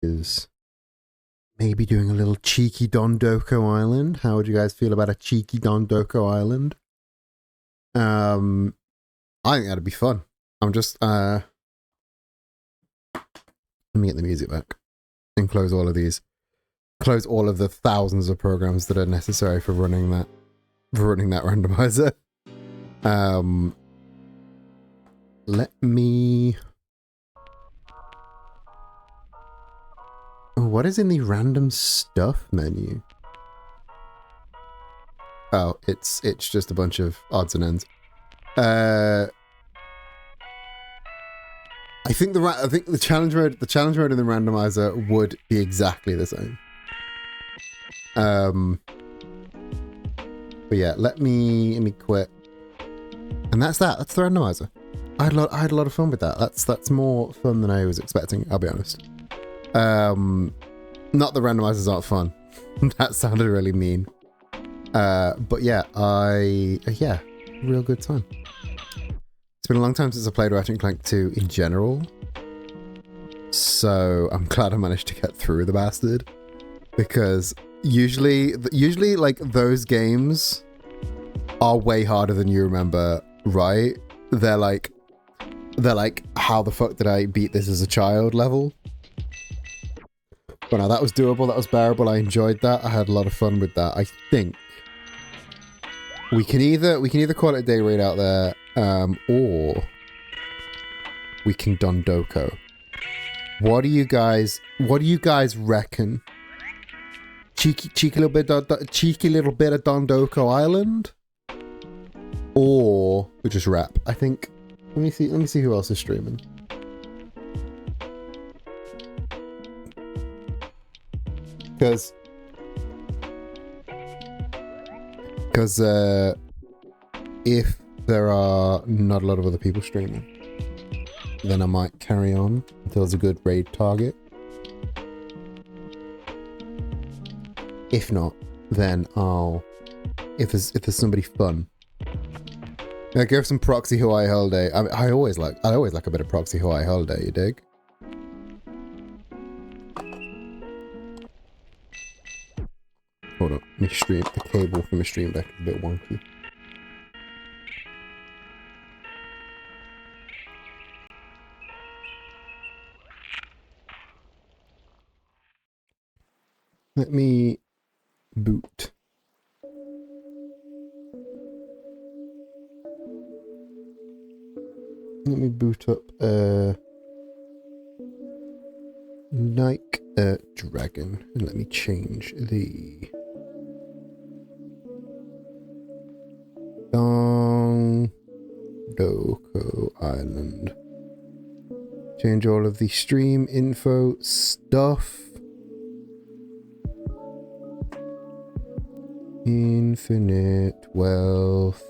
is maybe doing a little cheeky Dondoko Island. How would you guys feel about a cheeky Dondoko Island? I think that'd be fun. I'm just let me get the music back and close all of these. Close all of the thousands of programs that are necessary for running that randomizer. Let me. Oh, what is in the random stuff menu? Oh, it's just a bunch of odds and ends. I think the challenge mode in the randomizer would be exactly the same. But yeah, let me quit. And that's that. That's the randomizer. I had a lot of fun with that. That's more fun than I was expecting, I'll be honest. Not the randomizers aren't fun. That sounded really mean. But yeah, real good time. It's been a long time since I played Ratchet & Clank 2 in general. So I'm glad I managed to get through the bastard. Because usually like those games are way harder than you remember, right? They're like how the fuck did I beat this as a child level? But no, that was doable, that was bearable, I enjoyed that, I had a lot of fun with that. I think we can either call it a day right out there, or we can Dondoko. What do you guys reckon? Cheeky little bit of Dondoko Island? Or we just rap. I think let me see who else is streaming. Because if there are not a lot of other people streaming, then I might carry on until there's a good raid target. If not, then if there's somebody fun. Yeah, give some proxy Hawaii holiday. I always like a bit of proxy Hawaii holiday, you dig? Hold on, my stream, the cable from my stream deck is a bit wonky. Let me boot. Let me boot up like a dragon, and let me change the Dondoko Island. Change all of the stream info stuff. Infinite wealth.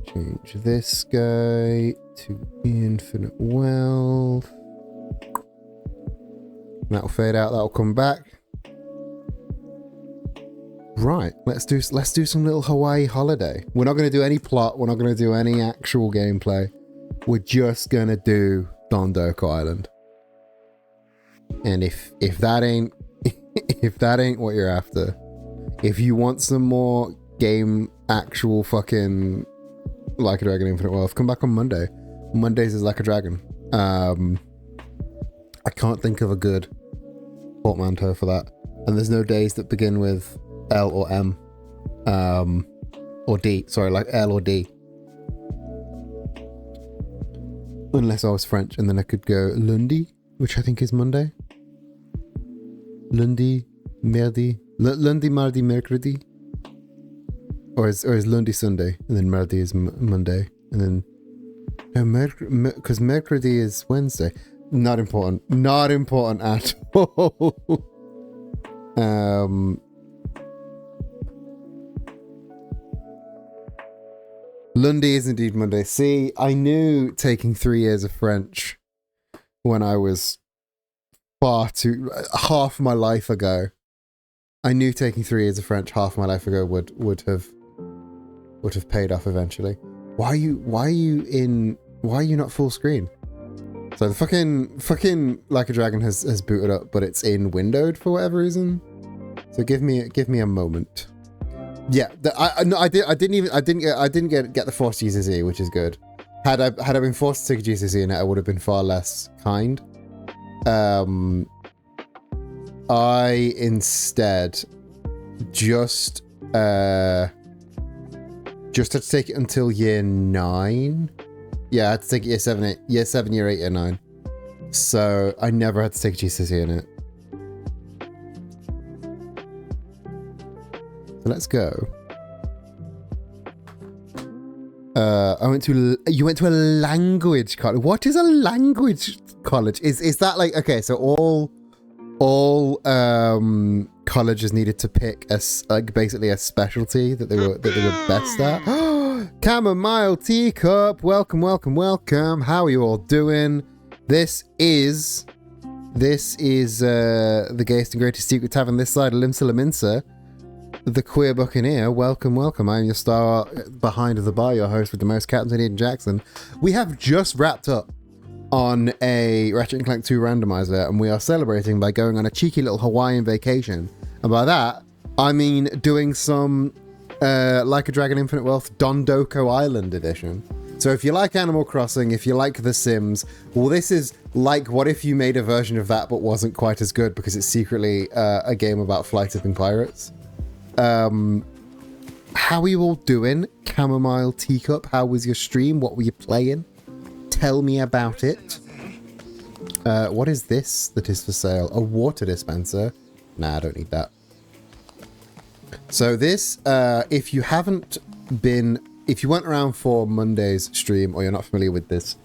Change this guy to infinite wealth. That'll fade out, that'll come back. Right, let's do some little Hawaii holiday. We're not going to do any plot, we're not going to do any actual gameplay. We're just going to do Dondoko Island. And if that ain't if that ain't what you're after, if you want some more game actual fucking Like a Dragon Infinite Wealth, come back on Monday. Mondays is Like a Dragon. I can't think of a good portmanteau for that. And there's no days that begin with L or M. Or D. Sorry, like L or D. Unless I was French, and then I could go lundi, which I think is Monday. Lundi, mardi. Lundi, mardi, mercredi. Or is lundi Sunday, and then mardi is Monday, and then because mercredi is Wednesday. Not important at all. Lundi is indeed Monday. See, I knew taking 3 years of French when I was half my life ago. I knew taking 3 years of French half my life ago would have paid off eventually. Why are you not full screen? So the fucking Like a Dragon has booted up, but it's in windowed for whatever reason. So give me a moment. Yeah, I didn't get the forced GCSE, which is good. Had I been forced to take a GCSE in it, I would have been far less kind. I instead just had to take it until year 9. Yeah, I had to take it year 7, year 8, year 9. So I never had to take a GCSE in it. So let's go. You went to a language college. What is a language college? Is that like, okay, so all colleges needed to pick basically a specialty that they were best at. Chamomile teacup, welcome. How are you all doing? This is the gayest and greatest secret tavern this side of Limsa Laminsa, the queer buccaneer. Welcome. I'm your star behind the bar, your host with the most, Captain Ian Jackson. We have just wrapped up on a Ratchet & Clank 2 randomizer, and we are celebrating by going on a cheeky little Hawaiian vacation. And by that, I mean doing some Like a Dragon Infinite Wealth Dondoko Island edition. So if you like Animal Crossing, if you like The Sims, well, this is like what if you made a version of that but wasn't quite as good because it's secretly a game about fly-tipping pirates. How are you all doing? Chamomile teacup, how was your stream? What were you playing? Tell me about it. What is this that is for sale? A water dispenser? Nah, I don't need that. So this, if you weren't around for Monday's stream or you're not familiar with this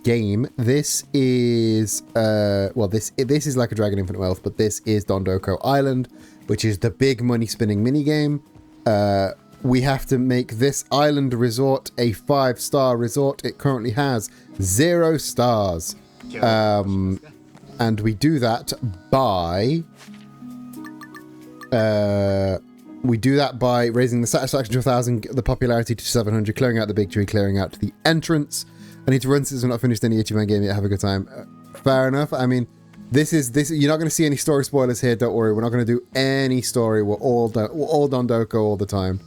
game, this is, this is Like a Dragon Infinite Wealth, but this is Dondoko Island, which is the big money spinning minigame. We have to make this island resort a 5-star resort. It currently has 0 stars. And we do that by raising the satisfaction to 1,000, the popularity to 700, clearing out the big tree, clearing out the entrance. I need to run since we're not finished any Ichiban game yet. Have a good time. Fair enough. I mean, this you're not going to see any story spoilers here. Don't worry. We're not going to do any story. We're all Dondoko all the time.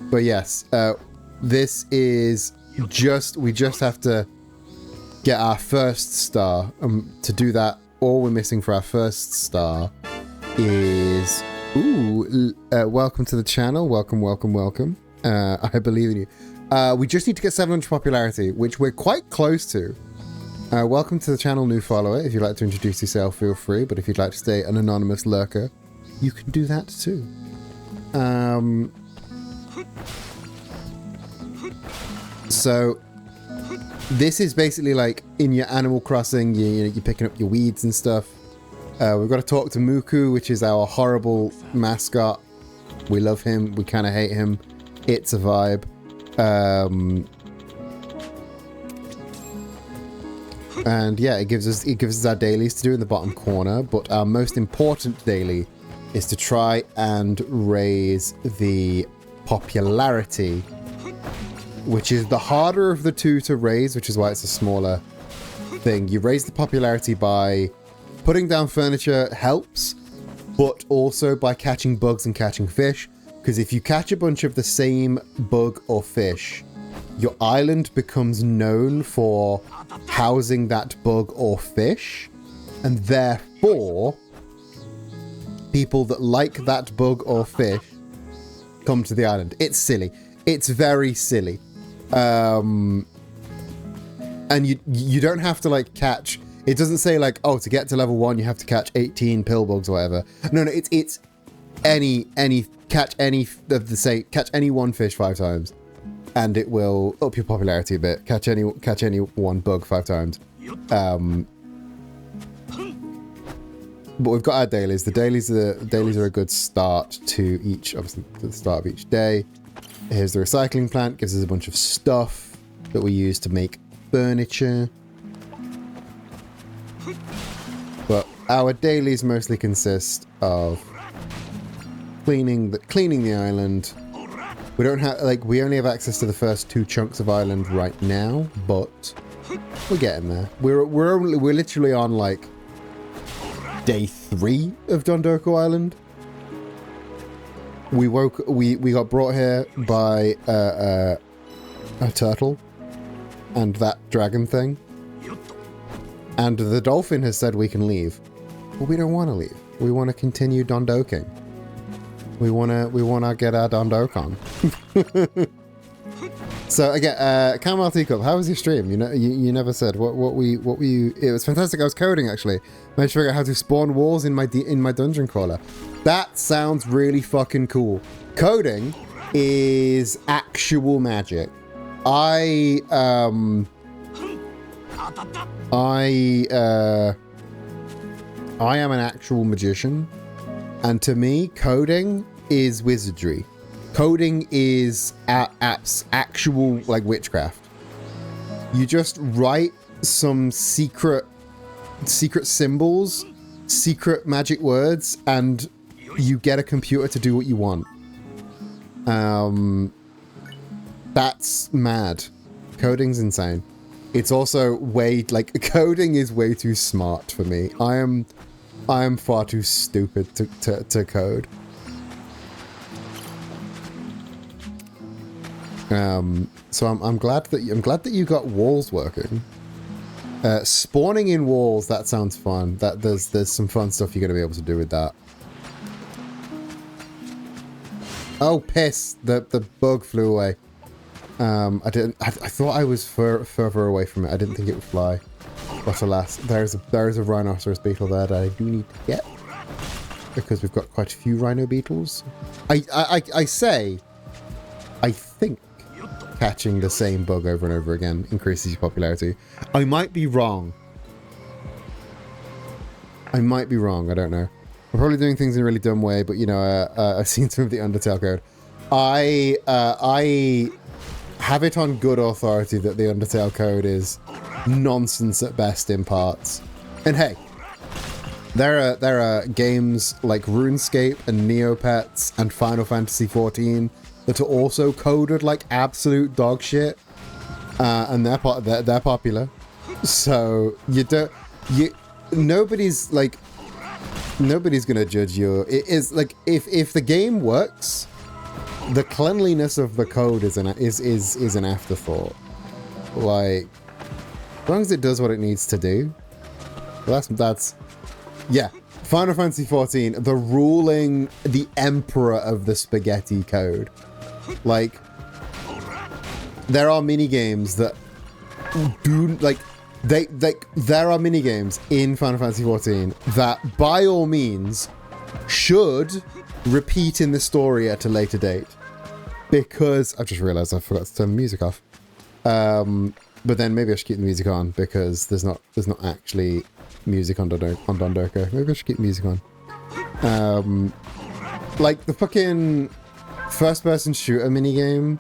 But yes, this is we just have to get our first star. To do that, all we're missing for our first star is welcome to the channel. Welcome. I believe in you. We just need to get 700 popularity, which we're quite close to. Welcome to the channel, new follower. If you'd like to introduce yourself, feel free. But if you'd like to stay an anonymous lurker, you can do that too. So this is basically like in your Animal Crossing, you're picking up your weeds and stuff. We've got to talk to Muku, which is our horrible mascot. We love him. We kind of hate him. It's a vibe. And yeah, it gives us our dailies to do in the bottom corner. But our most important daily is to try and raise the popularity, which is the harder of the two to raise, which is why it's a smaller thing. You raise the popularity by putting down furniture, helps, but also by catching bugs and catching fish. Because if you catch a bunch of the same bug or fish, your island becomes known for housing that bug or fish, and therefore people that like that bug or fish come to the island. It's silly. It's very silly. And you don't have to like catch. It doesn't say like, oh, to get to level 1 you have to catch 18 pill bugs or whatever. No, it's catch any one fish 5 times, and it will up your popularity a bit. Catch any one bug 5 times. But we've got our dailies. The dailies are a good start to each, obviously, to the start of each day. Here's the recycling plant. Gives us a bunch of stuff that we use to make furniture. But our dailies mostly consist of cleaning the island, We don't have, like, we only have access to the first 2 chunks of island right now, but we're getting there. We're literally on, like, day 3 of Dondoko Island. We got brought here by a turtle and that dragon thing. And the dolphin has said we can leave. But we don't want to leave. We want to continue dondoking. We wanna get our dondokon. So again, Caramel Teacup, how was your stream? You never said what were you? It was fantastic. I was coding actually. Managed to figure out how to spawn walls in my dungeon crawler. That sounds really fucking cool. Coding is actual magic. I am an actual magician, and to me, coding is wizardry. Coding is actual, like, witchcraft. You just write some secret symbols, secret magic words, and you get a computer to do what you want. That's mad. Coding's insane. It's also coding is way too smart for me. I am far too stupid to code. So I'm glad that you got walls working. Spawning in walls, that sounds fun. There's some fun stuff you're gonna be able to do with that. Oh piss! The bug flew away. I thought I was further away from it. I didn't think it would fly. But alas, there is a rhinoceros beetle there that I do need to get, because we've got quite a few rhino beetles. I think catching the same bug over and over again increases your popularity. I might be wrong. I don't know. I'm probably doing things in a really dumb way, but I've seen some of the Undertale code. I have it on good authority that the Undertale code is nonsense at best in parts. And hey, there are games like RuneScape and Neopets and Final Fantasy XIV that are also coded like absolute dog shit, and they're popular. So nobody's gonna judge you. It is like if the game works, the cleanliness of the code is an afterthought. Like, as long as it does what it needs to do. Well, that's yeah. Final Fantasy XIV, the emperor of the spaghetti code. Like, there are mini games that do there are mini games in Final Fantasy XIV that by all means should repeat in the story at a later date, because I've just realized I forgot to turn the music off. But then maybe I should keep the music on, because there's not actually music on Dondoko. Maybe I should keep the music on. Like the fucking first-person shooter minigame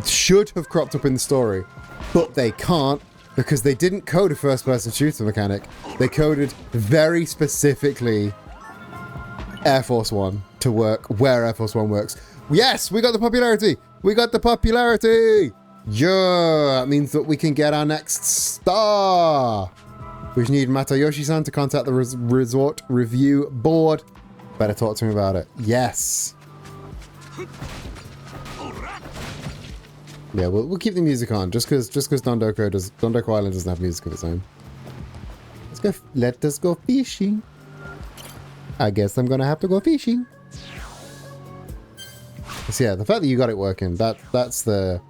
should have cropped up in the story, but they can't, because they didn't code a first-person shooter mechanic. They coded very specifically Air Force One to work where Air Force One works. Yes, we got the popularity! We got the popularity! Yeah, that means that we can get our next star! We just need Matayoshi-san to contact the resort review board. Better talk to me about it. Yes! Yeah, we'll keep the music on, just because Dondoko Island doesn't have music of its own. Let us go fishing. I guess I'm gonna have to go fishing. So yeah, the fact that you got it working, that's the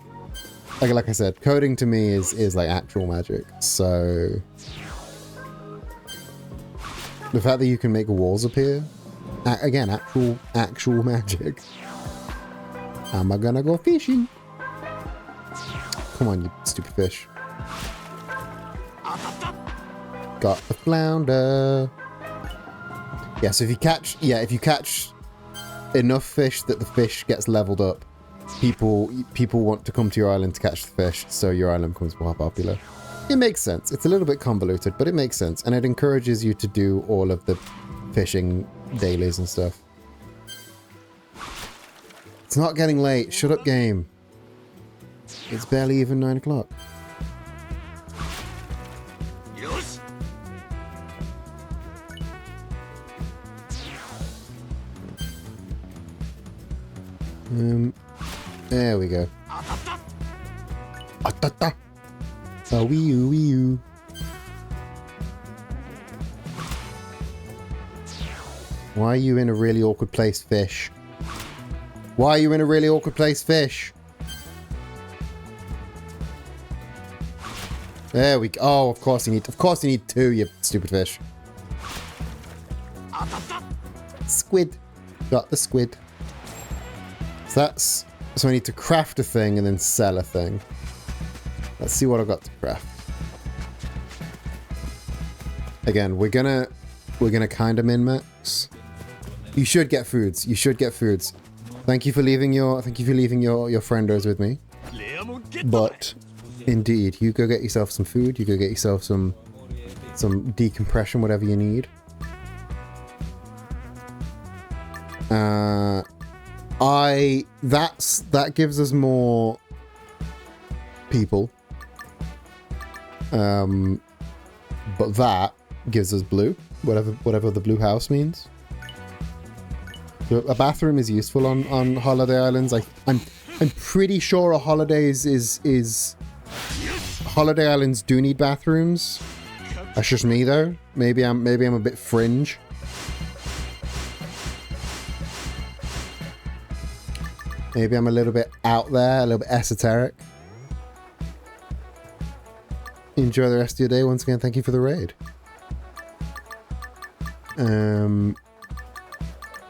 like I said, coding to me is like actual magic. So the fact that you can make walls appear, again, actual magic. Am I gonna go fishing? Come on, you stupid fish. Got the flounder. Yeah, so if you catch enough fish that the fish gets leveled up, people want to come to your island to catch the fish, so your island becomes more popular. It makes sense. It's a little bit convoluted, but it makes sense, and it encourages you to do all of the fishing dailies and stuff. It's not getting late. Shut up, game. It's barely even 9 o'clock. There we go. Atata. A wee oo wee oo. Why are you in a really awkward place, fish? Why are you in a really awkward place, fish? There we go. Oh, of course you need 2, you stupid fish. Squid. Got the squid. So I need to craft a thing and then sell a thing. Let's see what I've got to craft. Again, we're gonna kind of min-max. You should get foods. You should get foods. Thank you for leaving your friendos with me. But indeed, you go get yourself some food. You go get yourself some decompression, whatever you need. That gives us more people. But that gives us blue, whatever the blue house means. So a bathroom is useful on holiday islands. I'm pretty sure a holidays is holiday islands do need bathrooms. That's just me though. Maybe I'm a bit fringe. Maybe I'm a little bit out there, a little bit esoteric. Enjoy the rest of your day. Once again, thank you for the raid.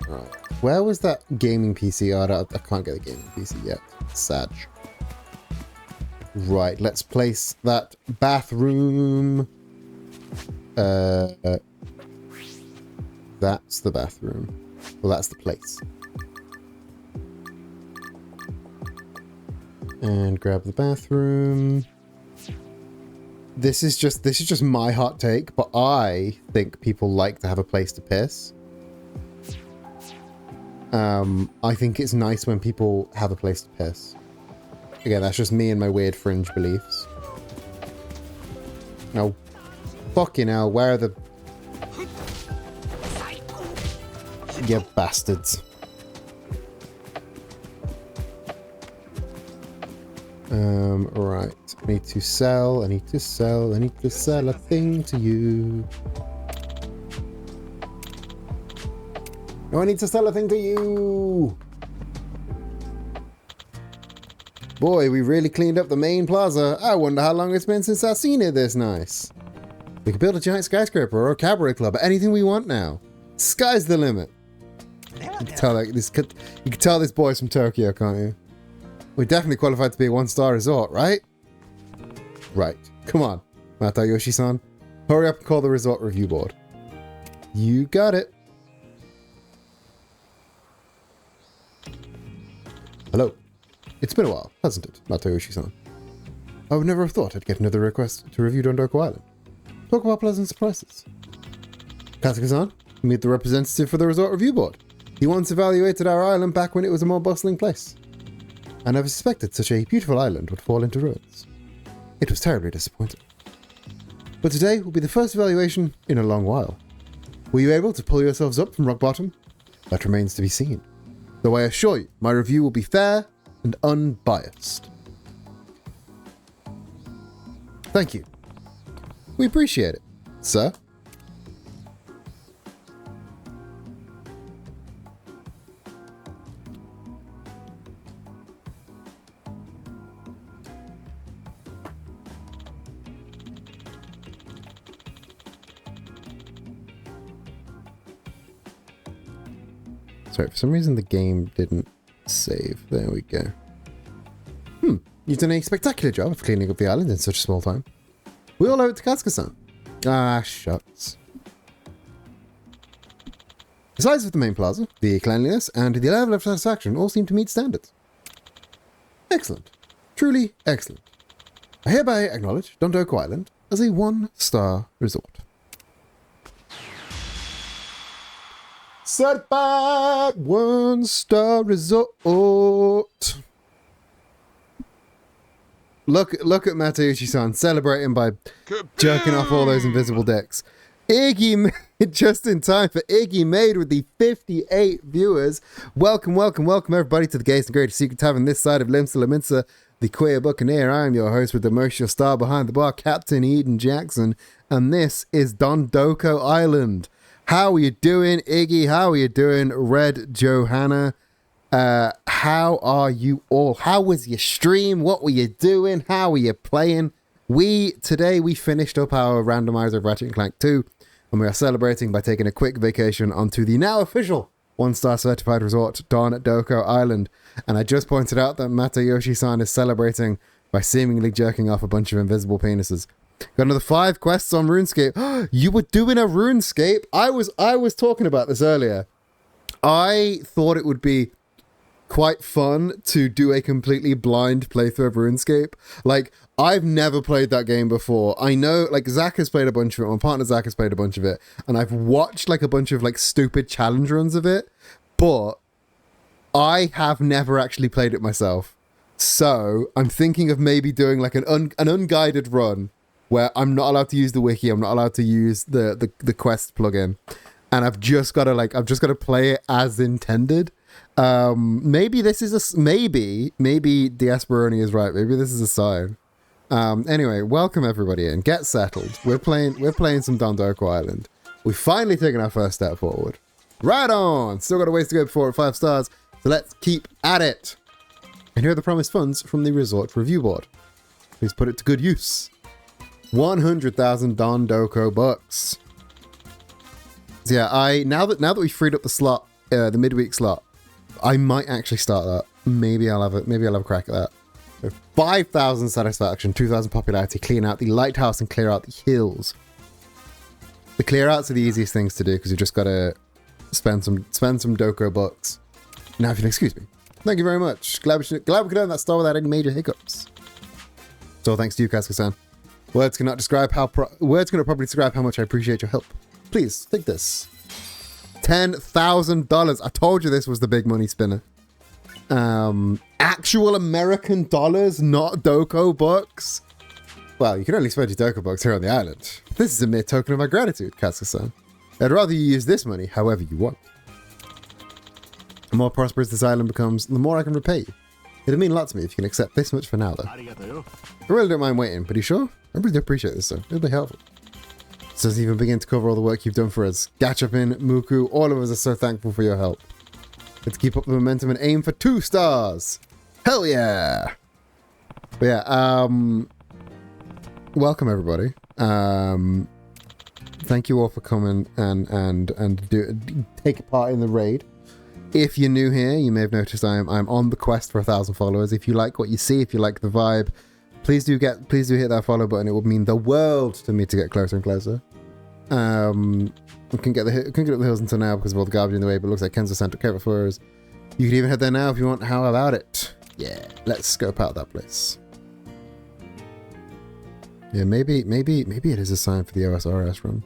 Right. Where was that gaming PC? Oh, I can't get a gaming PC yet. Sad. Right, let's place that bathroom. That's the bathroom. Well, that's the place. And grab the bathroom. This is just my hot take, but I think people like to have a place to piss. I think it's nice when people have a place to piss. Again, that's just me and my weird fringe beliefs. No. Fucking hell, where are the... You bastards. Right. I need to sell a thing to you. No, I need to sell a thing to you! Boy, we really cleaned up the main plaza. I wonder how long it's been since I've seen it this nice. We can build a giant skyscraper or a cabaret club, anything we want now. Sky's the limit. You can tell this boy's from Tokyo, can't you? We're definitely qualified to be a one-star resort, right? Right. Come on, Matayoshi-san. Hurry up and call the resort review board. You got it. Hello. It's been a while, hasn't it, Matayoshi-san? I would never have thought I'd get another request to review Dondoko Island. Talk about pleasant surprises. Kasuga-san, meet the representative for the resort review board. He once evaluated our island back when it was a more bustling place. I never suspected such a beautiful island would fall into ruins. It was terribly disappointing. But today will be the first evaluation in a long while. Were you able to pull yourselves up from rock bottom? That remains to be seen. Though I assure you, my review will be fair and unbiased. Thank you. We appreciate it, sir. Sorry, for some reason the game didn't save. There we go. You've done a spectacular job of cleaning up the island in such a small time. We all owe it to Kasuga-san. Ah, shucks. The size of the main plaza, the cleanliness, and the level of satisfaction all seem to meet standards. Excellent. Truly excellent. I hereby acknowledge Dondoko Island as a one-star resort. Certified 1-star resort. Look at Matayushi-san celebrating by jerking off all those invisible dicks. Iggy made just in time for Iggy Made with the 58 viewers. Welcome everybody to the Gays and Greatest Secret Tavern this side of Limsa Laminsa, the Queer Buccaneer. I am your host with the emotional star behind the bar, Captain Eden Jackson, and this is Dondoko Island. How are you doing, Iggy? How are you doing, Red Johanna? How are you all? How was your stream? What were you doing? How were you playing? Today we finished up our randomizer of Ratchet & Clank 2, and we are celebrating by taking a quick vacation onto the now official 1-star certified resort, Dondoko Island. And I just pointed out that Matayoshi-san is celebrating by seemingly jerking off a bunch of invisible penises. Got another 5 quests on RuneScape. You were doing a RuneScape? I was talking about this earlier. I thought it would be quite fun to do a completely blind playthrough of RuneScape. Like, I've never played that game before. I know, like, Zach has played a bunch of it. My partner Zach has played a bunch of it. And I've watched, like, a bunch of, like, stupid challenge runs of it. But I have never actually played it myself. So, I'm thinking of maybe doing, like, an unguided run where I'm not allowed to use the wiki. I'm not allowed to use the quest plugin. And I've just got to play it as intended. Maybe this is maybe Diasperoni is right. Maybe this is a sign. Anyway, welcome everybody in. Get settled. We're playing some Dondoko Island. We've finally taken our first step forward. Right on. Still got a ways to go before 5 stars. So let's keep at it. And here are the promised funds from the resort review board. Please put it to good use. 100,000 Dondoko bucks. So yeah, now that we freed up the slot, the midweek slot, I might actually start that. Maybe I'll have a crack at that. So 5,000 satisfaction, 2,000 popularity, clean out the lighthouse and clear out the hills. The clear outs are the easiest things to do because you've just got to spend some Doko bucks. Now, if you'll excuse me. Thank you very much. Glad we could earn that star without any major hiccups. So thanks to you, Kazuka-san. Words cannot properly describe how much I appreciate your help. Please, take this. $10,000. I told you this was the big money spinner. Actual American dollars, not Doko bucks. Well, you can only spend your Doko bucks here on the island. This is a mere token of my gratitude, Kazuka-san. I'd rather you use this money however you want. The more prosperous this island becomes, the more I can repay you. It'd mean a lot to me if you can accept this much for now, though. I really don't mind waiting, but are you sure? I really do appreciate this, though. It'll be helpful. This doesn't even begin to cover all the work you've done for us. Gachapin, Muku, all of us are so thankful for your help. Let's keep up the momentum and aim for 2 stars. Hell yeah! But yeah, welcome everybody. Thank you all for coming and take part in the raid. If you're new here, you may have noticed I'm on the quest for 1,000 followers. If you like what you see, if you like the vibe, please do hit that follow button. It would mean the world to me to get closer and closer. We couldn't get up the hills until now because of all the garbage in the way, but it looks like Kenzo sent care for us. You can even head there now if you want. How about it? Yeah, let's scope out that place. Yeah, maybe it is a sign for the OSRS run.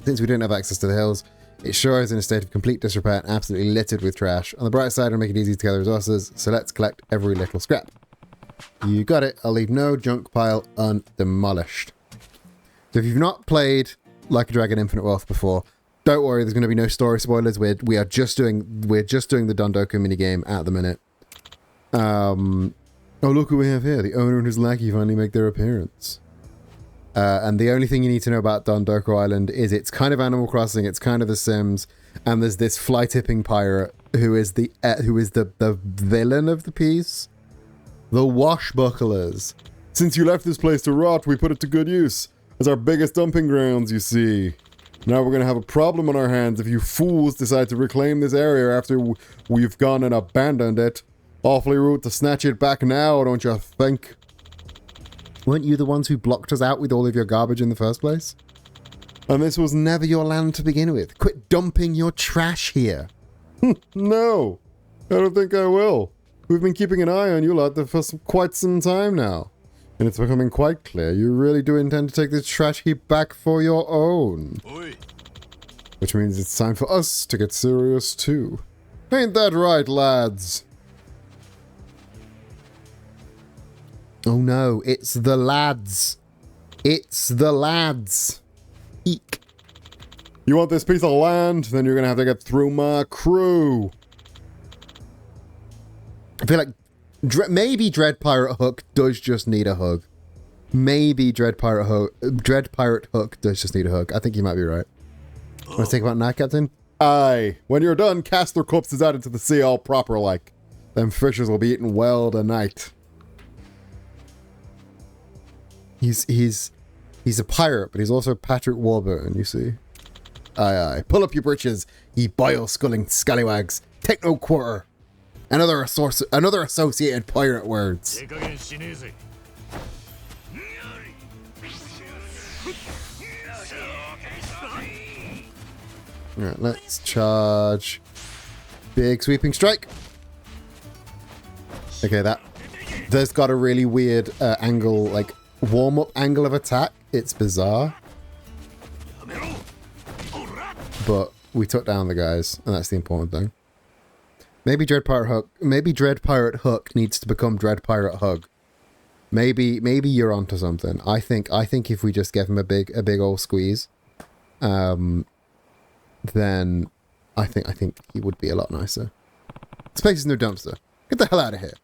Since we don't have access to the hills, it sure is in a state of complete disrepair and absolutely littered with trash. On the bright side, it'll make it easy to gather resources, so let's collect every little scrap. You got it. I'll leave no junk pile undemolished. So if you've not played Like a Dragon Infinite Wealth before, don't worry, there's going to be no story spoilers. We're just doing the Dondoko minigame at the minute. Oh, look who we have here. The owner and his lackey finally make their appearance. And the only thing you need to know about Dondoko Island is it's kind of Animal Crossing, it's kind of The Sims, and there's this fly-tipping pirate who is the villain of the piece. The Washbucklers. Since you left this place to rot, we put it to good use. As our biggest dumping grounds, you see. Now we're going to have a problem on our hands if you fools decide to reclaim this area after we've gone and abandoned it. Awfully rude to snatch it back now, don't you think? Weren't you the ones who blocked us out with all of your garbage in the first place? And this was never your land to begin with. Quit dumping your trash here. No, I don't think I will. We've been keeping an eye on you lot for quite some time now. And it's becoming quite clear you really do intend to take this trash heap back for your own. Oi. Which means it's time for us to get serious too. Ain't that right, lads? Oh no, it's the lads. It's the lads. Eek. You want this piece of land? Then you're gonna have to get through my crew. I feel like maybe Dread Pirate Hook does just need a hug. Maybe Dread Pirate Hook does just need a hug. I think you might be right. Want to think about that, Captain? Aye. When you're done, cast their corpses out into the sea all proper like. Them fishers will be eating well tonight. He's a pirate, but he's also Patrick Warburton, you see. Aye, aye. Pull up your britches, ye bile-sculling scallywags. Take no quarter. Another associated pirate words. Alright, let's charge. Big sweeping strike. Okay, there's got a really weird angle, like warm-up angle of attack. It's bizarre. But we took down the guys, and that's the important thing. Maybe Dread Pirate Hook needs to become Dread Pirate Hug. Maybe you're onto something. I think if we just give him a big old squeeze, then I think he would be a lot nicer. This place is no dumpster. Get the hell out of here.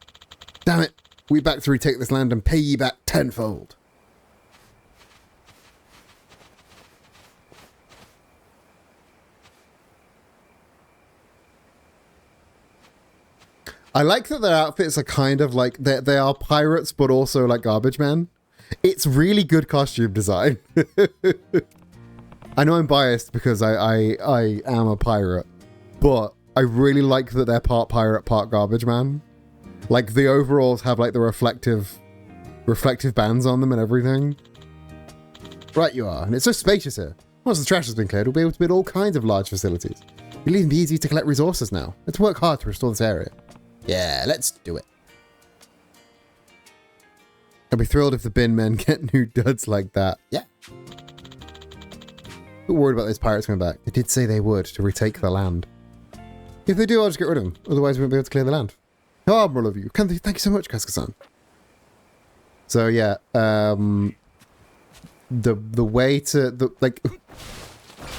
Damn it. We back to retake this land and pay ye back tenfold. I like that their outfits are kind of like, they are pirates, but also like garbage men. It's really good costume design. I know I'm biased because I am a pirate, but I really like that they're part pirate, part garbage man. Like the overalls have like the reflective bands on them and everything. Right you are, and it's so spacious here. Once the trash has been cleared, we'll be able to build all kinds of large facilities. It'll even be easy to collect resources now. Let's work hard to restore this area. Yeah, let's do it. I'd be thrilled if the bin men get new duds like that. Yeah. Not worried about those pirates coming back. They did say they would, to retake the land. If they do, I'll just get rid of them. Otherwise, we won't be able to clear the land. How admirable of you. Thank you so much, Casca-san. So, yeah. The way to...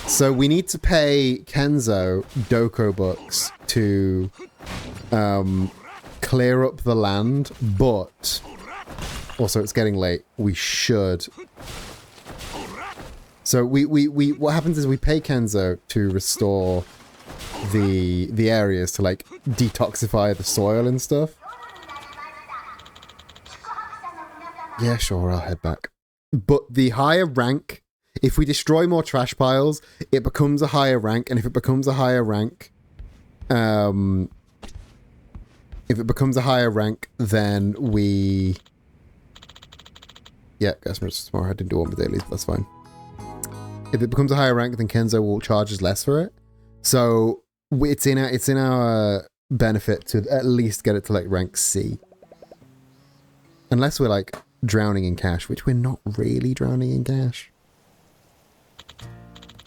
So, we need to pay Kenzo Doko bucks to... clear up the land, but also it's getting late. We should. So we what happens is we pay Kenzo to restore the areas to like detoxify the soil and stuff. Yeah, sure, I'll head back. But the higher rank, if we destroy more trash piles, it becomes a higher rank, and if it becomes a higher rank, then we... Yeah, guys, tomorrow I didn't do one with dailies, that's fine. If it becomes a higher rank, then Kenzo will charge us less for it. So it's in our benefit to at least get it to like rank C. Unless we're like drowning in cash, which we're not really drowning in cash.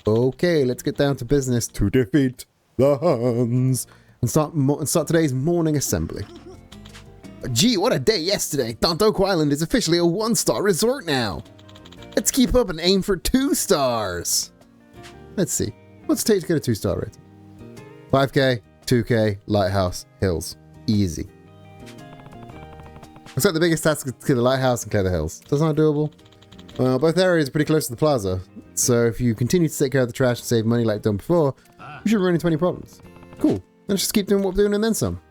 Okay, let's get down to business to defeat the Huns and start today's morning assembly. Gee, what a day yesterday. Dondoko Island is officially a 1-star resort now. Let's keep up and aim for 2 stars. Let's see. What's it take to get a 2-star rating? 5k, 2k, lighthouse, hills. Easy. Looks like the biggest task is to clear the lighthouse and clear the hills. That's not doable. Well, both areas are pretty close to the plaza, so if you continue to take care of the trash and save money like done before, we shouldn't run into any problems. Cool. Let's just keep doing what we're doing and then some.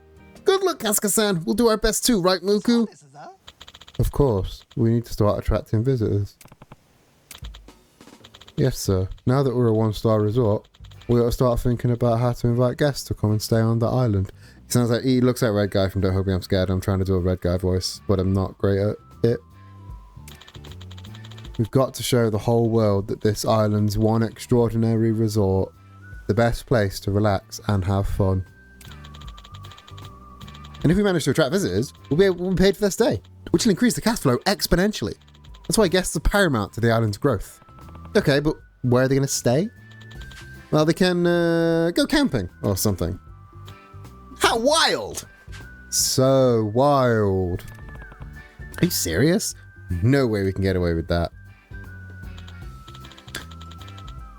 Good luck, Casca-san. We'll do our best too, right, Muku? Of course. We need to start attracting visitors. Yes, sir. Now that we're a 1-star resort, we ought to start thinking about how to invite guests to come and stay on the island. He looks like Red Guy from Don't Hope Me I'm Scared. I'm trying to do a Red Guy voice, but I'm not great at it. We've got to show the whole world that this island's one extraordinary resort. The best place to relax and have fun. And if we manage to attract visitors, we'll be paid for their stay. which will increase the cash flow exponentially. That's why guests are paramount to the island's growth. Okay, but where are they going to stay? Well, they can go camping or something. How wild! So wild. Are you serious? No way we can get away with that.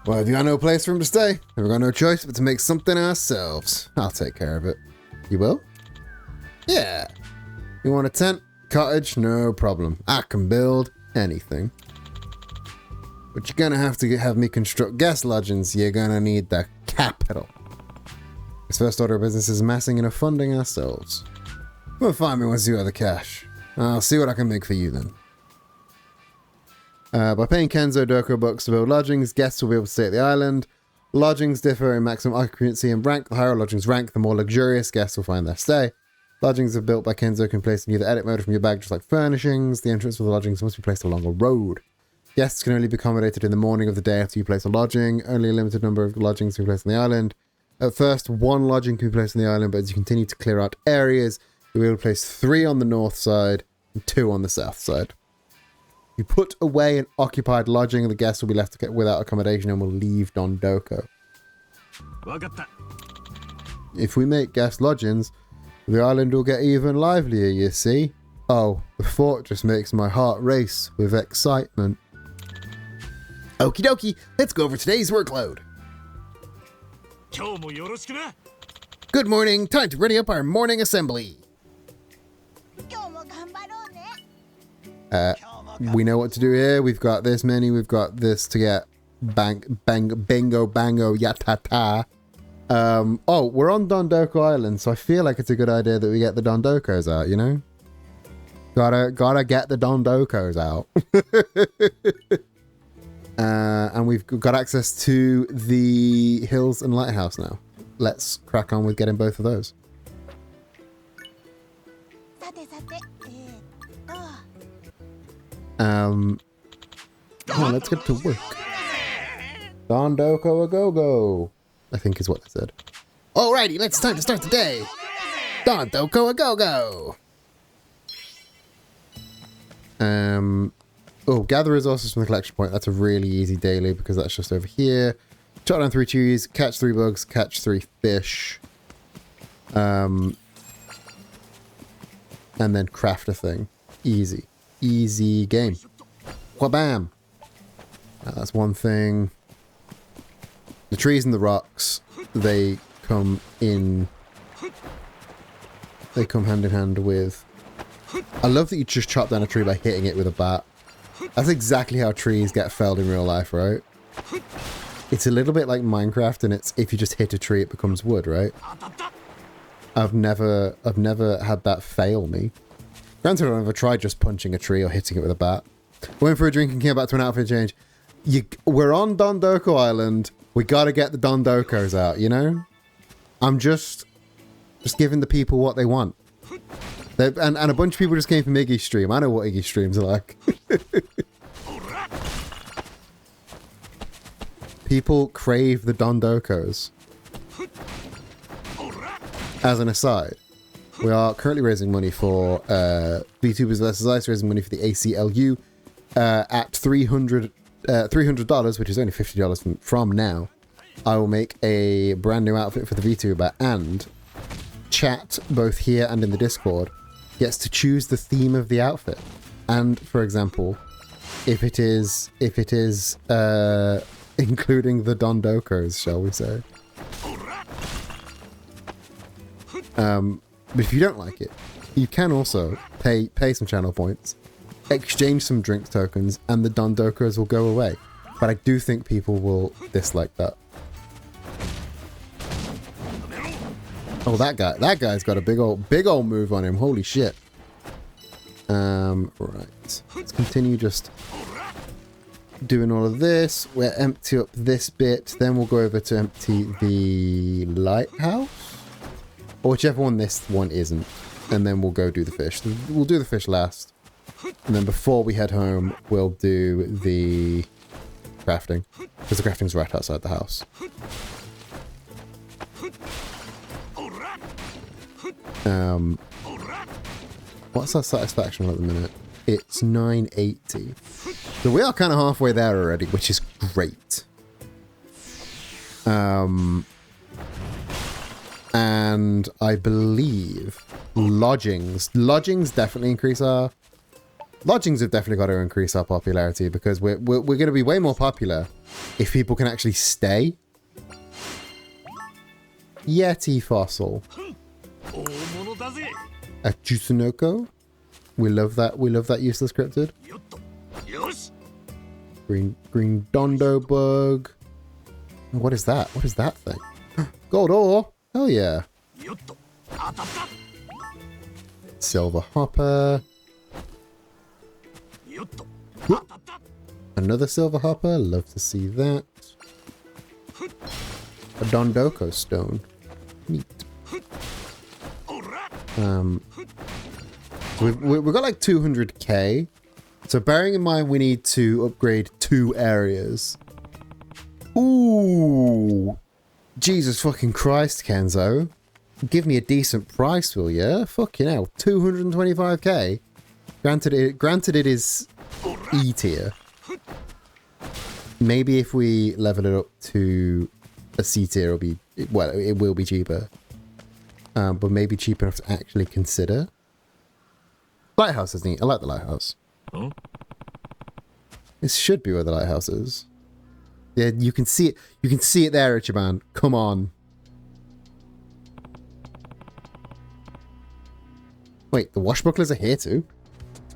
Well, have you got no place for him to stay? We've got no choice but to make something ourselves. I'll take care of it. You will? Yeah. You want a tent? Cottage? No problem. I can build anything. But you're gonna have to have me construct guest lodgings. You're gonna need the capital. His first order of business is amassing enough funding ourselves. We'll find me once you have the cash. I'll see what I can make for you then. By paying Kenzo Doko bucks to build lodgings, guests will be able to stay at the island. Lodgings differ in maximum occupancy and rank. The higher lodgings rank, the more luxurious guests will find their stay. Lodgings are built by Kenzo can place in either edit mode from your bag, just like furnishings. The entrance for the lodgings must be placed along a road. Guests can only be accommodated in the morning of the day after you place a lodging. Only a limited number of lodgings can be placed on the island. At first, one lodging can be placed on the island, but as you continue to clear out areas, you'll be able to place 3 on the north side and 2 on the south side. You put away an occupied lodging and the guests will be left without accommodation and will leave Dondoko. If we make guest lodgings, the island will get even livelier, you see. Oh, the thought just makes my heart race with excitement. Okie dokie, let's go over today's workload. Good morning, time to ready up our morning assembly. We know what to do here. We've got this many. We've got this to get bingo, bango, yatata. Oh, we're on Dondoko Island, so I feel like it's a good idea that we get the Dondokos out, you know? Gotta get the Dondokos out. And we've got access to the Hills and Lighthouse now. Let's crack on with getting both of those. Let's get to work. Dondoko a go-go, I think is what they said. Alrighty, it's time to start the day. Dondoko a go-go. Gather resources from the collection point. That's a really easy daily because that's just over here. Chop down 3 trees, catch 3 bugs, catch 3 fish. And then craft a thing. Easy. Easy game. Whabam! That's one thing. The trees and the rocks, they come hand in hand with... I love that you just chop down a tree by hitting it with a bat. That's exactly how trees get felled in real life, right? It's a little bit like Minecraft, and it's if you just hit a tree, it becomes wood, right? I've never had that fail me. Granted, I've never tried just punching a tree or hitting it with a bat. Went for a drink and came back to an outfit change. We're on Dondoko Island. We gotta get the Dondokos out, you know? I'm just giving the people what they want. And a bunch of people just came from Iggy's stream. I know what Iggy's streams are like. People crave the Dondokos. As an aside, we are currently raising money for VTubers vs. Ice, raising money for the ACLU at $300, which is only $50 from now. I will make a brand new outfit for the VTuber, and chat both here and in the Discord gets to choose the theme of the outfit. And for example, if it is including the Dondokos, shall we say. But if you don't like it, you can also pay some channel points, exchange some drink tokens, and the Dondokos will go away. But I do think people will dislike that. Oh, that guy's got a big old move on him. Holy shit. Right. Let's continue just doing all of this. We'll empty up this bit, then we'll go over to empty the lighthouse, or whichever one this one isn't, and then we'll go do the fish. We'll do the fish last, and then before we head home, we'll do the crafting, because the crafting's right outside the house. What's our satisfaction at the minute? It's 980. So we are kind of halfway there already, which is great. And I believe lodgings definitely increase our... Lodgings have definitely got to increase our popularity because we're going to be way more popular if people can actually stay. Yeti fossil. A Dondoko. We love that. We love that useless cryptid. Green Dondo bug. What is that? What is that thing? Gold ore. Hell yeah. Silver hopper. Another silver hopper. Love to see that. A Dondoko stone. Neat. We've got like 200k. So bearing in mind we need to upgrade 2 areas. Ooh. Jesus fucking Christ, Kenzo. Give me a decent price, will ya? Fucking hell. 225k. Granted it is E tier. Maybe if we level it up to a C tier, it'll be... Well, it will be cheaper. But maybe cheap enough to actually consider. Lighthouse is neat. I like the lighthouse. Huh? This should be where the lighthouse is. Yeah, you can see it. You can see it there, Ichiban. Come on. Wait, the washbucklers are here too?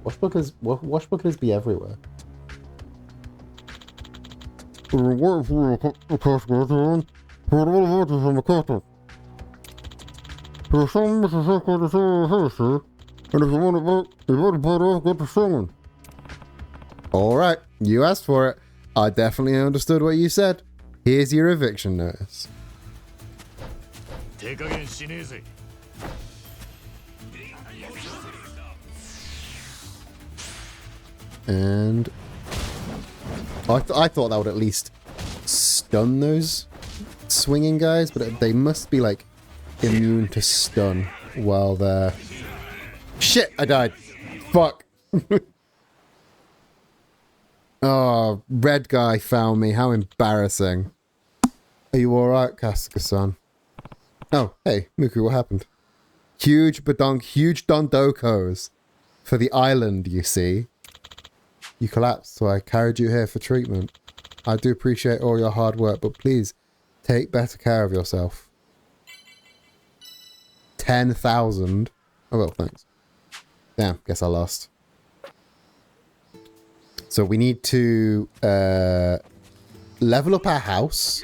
Washbucklers be everywhere. Alright, you asked for it. I definitely understood what you said. Here's your eviction notice. And I thought that would at least stun those swinging guys, but they must be like immune to stun while they're... Shit, I died. Fuck. Oh, red guy found me. How embarrassing. Are you alright, Kasuga-san? Oh, hey, Muku, what happened? Huge Dondokos for the island, you see. You collapsed, so I carried you here for treatment. I do appreciate all your hard work, but please, take better care of yourself. 10,000. Oh well, thanks. Damn, guess I lost. So we need to level up our house.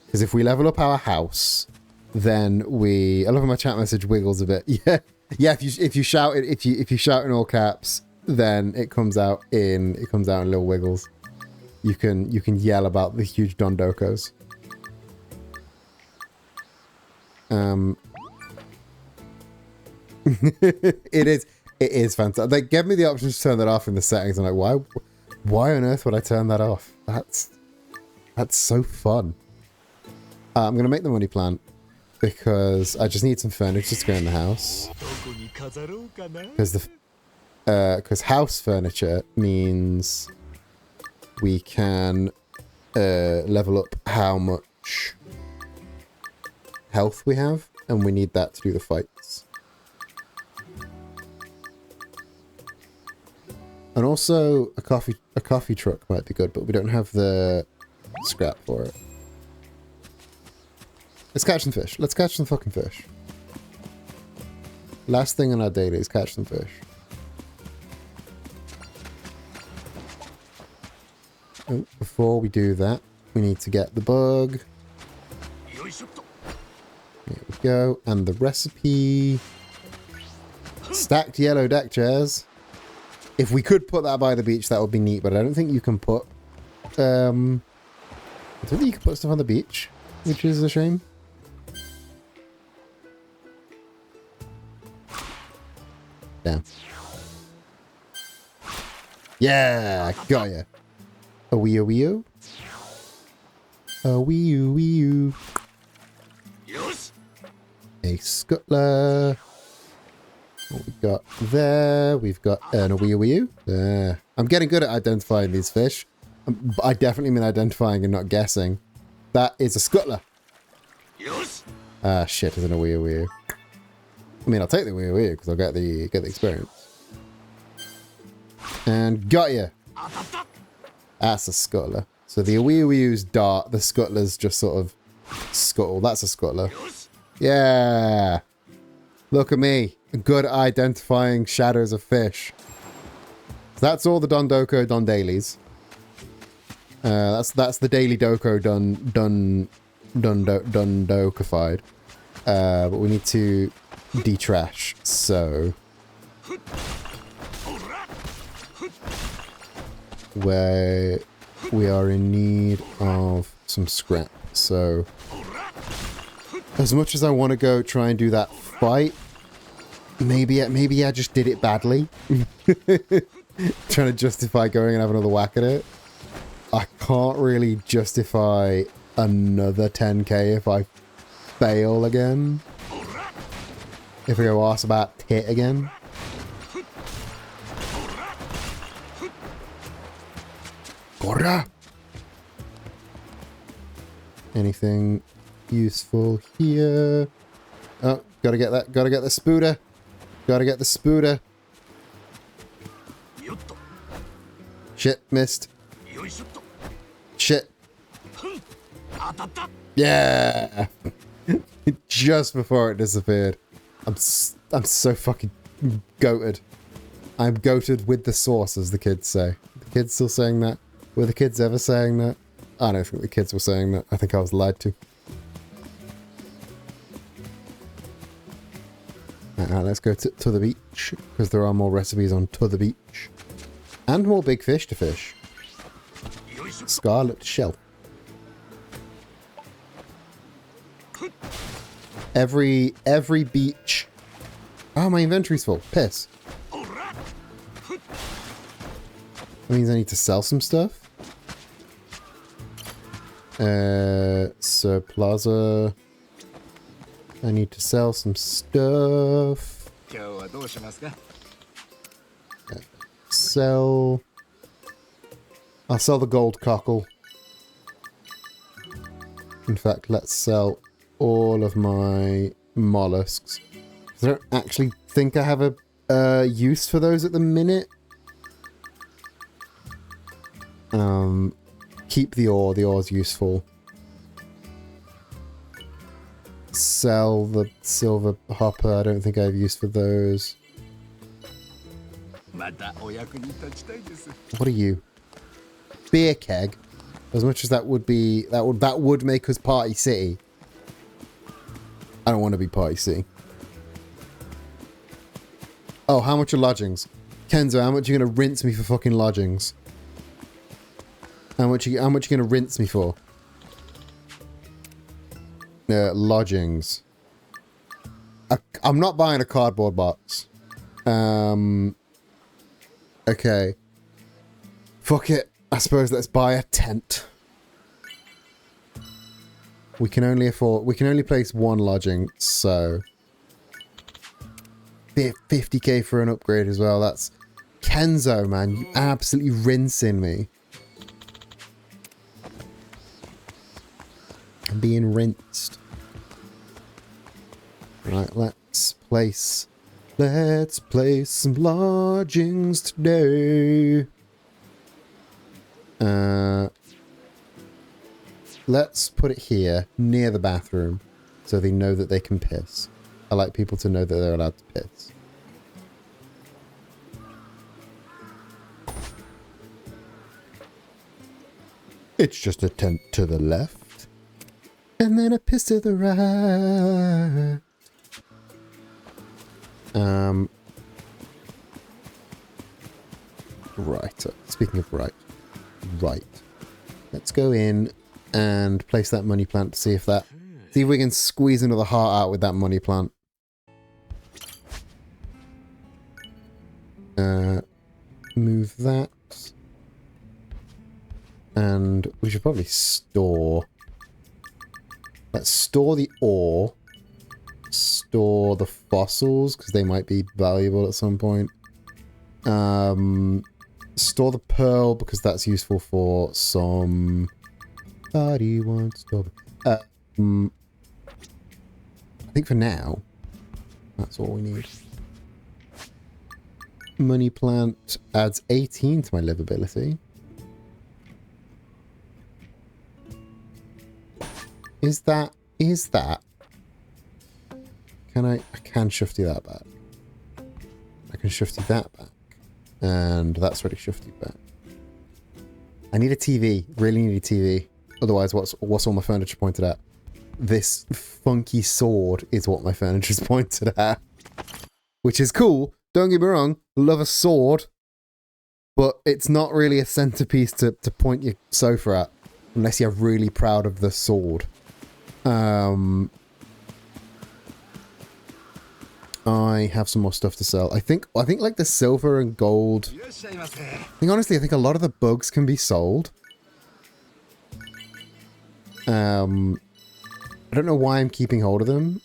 Because if we level up our house, then we... I love how my chat message wiggles a bit. Yeah, yeah. If you shout it, if you shout in all caps, then it comes out in little wiggles. You can yell about the huge Dondokos. It is fantastic. They gave me the option to turn that off in the settings. I'm like, why on earth would I turn that off? That's so fun. I'm gonna make the money plant because I just need some furniture to go in the house. Because house furniture means we can level up how much health we have, and we need that to do the fights. And also a coffee truck might be good, but we don't have the scrap for it. Let's catch some fish. Let's catch some fucking fish. Last thing on our daily is catch some fish. Oh, before we do that, we need to get the bug. There we go. And the recipe. Stacked yellow deck chairs. If we could put that by the beach, that would be neat, but I don't think you can put... I don't think you can put stuff on the beach, which is a shame. Damn. Yeah, got ya. A wee-o wee-o. A wee-o wee-o. A scuttler. What we got there? We've got an Awiyu. There. I'm getting good at identifying these fish. I definitely mean identifying and not guessing. That is a scuttler. Ah, shit, it's an Awiyu. I mean, I'll take the Awiyu because I'll get the experience. And got you. That's a scuttler. So the Awiyu's dart, the scuttler's just sort of scuttle. That's a scuttler. Yeah. Look at me. Good at identifying shadows of fish. That's all the Dondoko done dailies. That's the daily doko dokified. But we need to detrash. So where we are in need of some scrap. So as much as I want to go try and do that fight, maybe I just did it badly. Trying to justify going and have another whack at it. I can't really justify another 10k if I fail again. If I go ask about tit again. Gorra! Anything useful here? Oh, gotta get that. Gotta get the spooter. Gotta get the spooter. Shit, missed. Shit. Yeah! Just before it disappeared. I'm so fucking goated. I'm goated with the sauce, as the kids say. The kids still saying that? Were the kids ever saying that? I don't think the kids were saying that. I think I was lied to. Let's go to the beach, because there are more recipes on to the beach. And more big fish to fish. Scarlet shell. Every beach. Oh, my inventory's full. Piss. That means I need to sell some stuff. So plaza. I need to sell some stuff. Sell. I'll sell the gold cockle. In fact, let's sell all of my mollusks. I don't actually think I have a use for those at the minute. Keep the ore. The ore's useful. Sell the silver hopper. I don't think I have use for those. What are you? Beer keg. As much as that would be, that would make us Party City. I don't want to be Party City. Oh, how much are lodgings? Kenzo, how much are you gonna rinse me for fucking lodgings? How much are you gonna rinse me for? Lodgings. I'm not buying a cardboard box. Okay. Fuck it. I suppose let's buy a tent. We can only place one lodging, so 50k for an upgrade as well. That's Kenzo, man. You absolutely rinsing me. I'm being rinsed. Right, let's place some lodgings today. Let's put it here, near the bathroom, so they know that they can piss. I like people to know that they're allowed to piss. It's just a tent to the left, and then a piss to the right. Right. Speaking of right. Let's go in and place that money plant to see if we can squeeze another heart out with that money plant. Move that. And we should probably store. Let's store the ore. store the fossils because they might be valuable at some point. Store the pearl because that's useful for some... Body wants to... I think for now, that's all we need. Money plant adds 18 to my livability. Is that... Can I can shifty that back. I can shifty that back. And that's already shifted back. I need a TV. Really need a TV. Otherwise, what's all my furniture pointed at? This funky sword is what my furniture's pointed at. Which is cool. Don't get me wrong. Love a sword. But it's not really a centerpiece to point your sofa at. Unless you're really proud of the sword. I have some more stuff to sell. I think like the silver and gold. I think honestly, I think a lot of the bugs can be sold. I don't know why I'm keeping hold of them.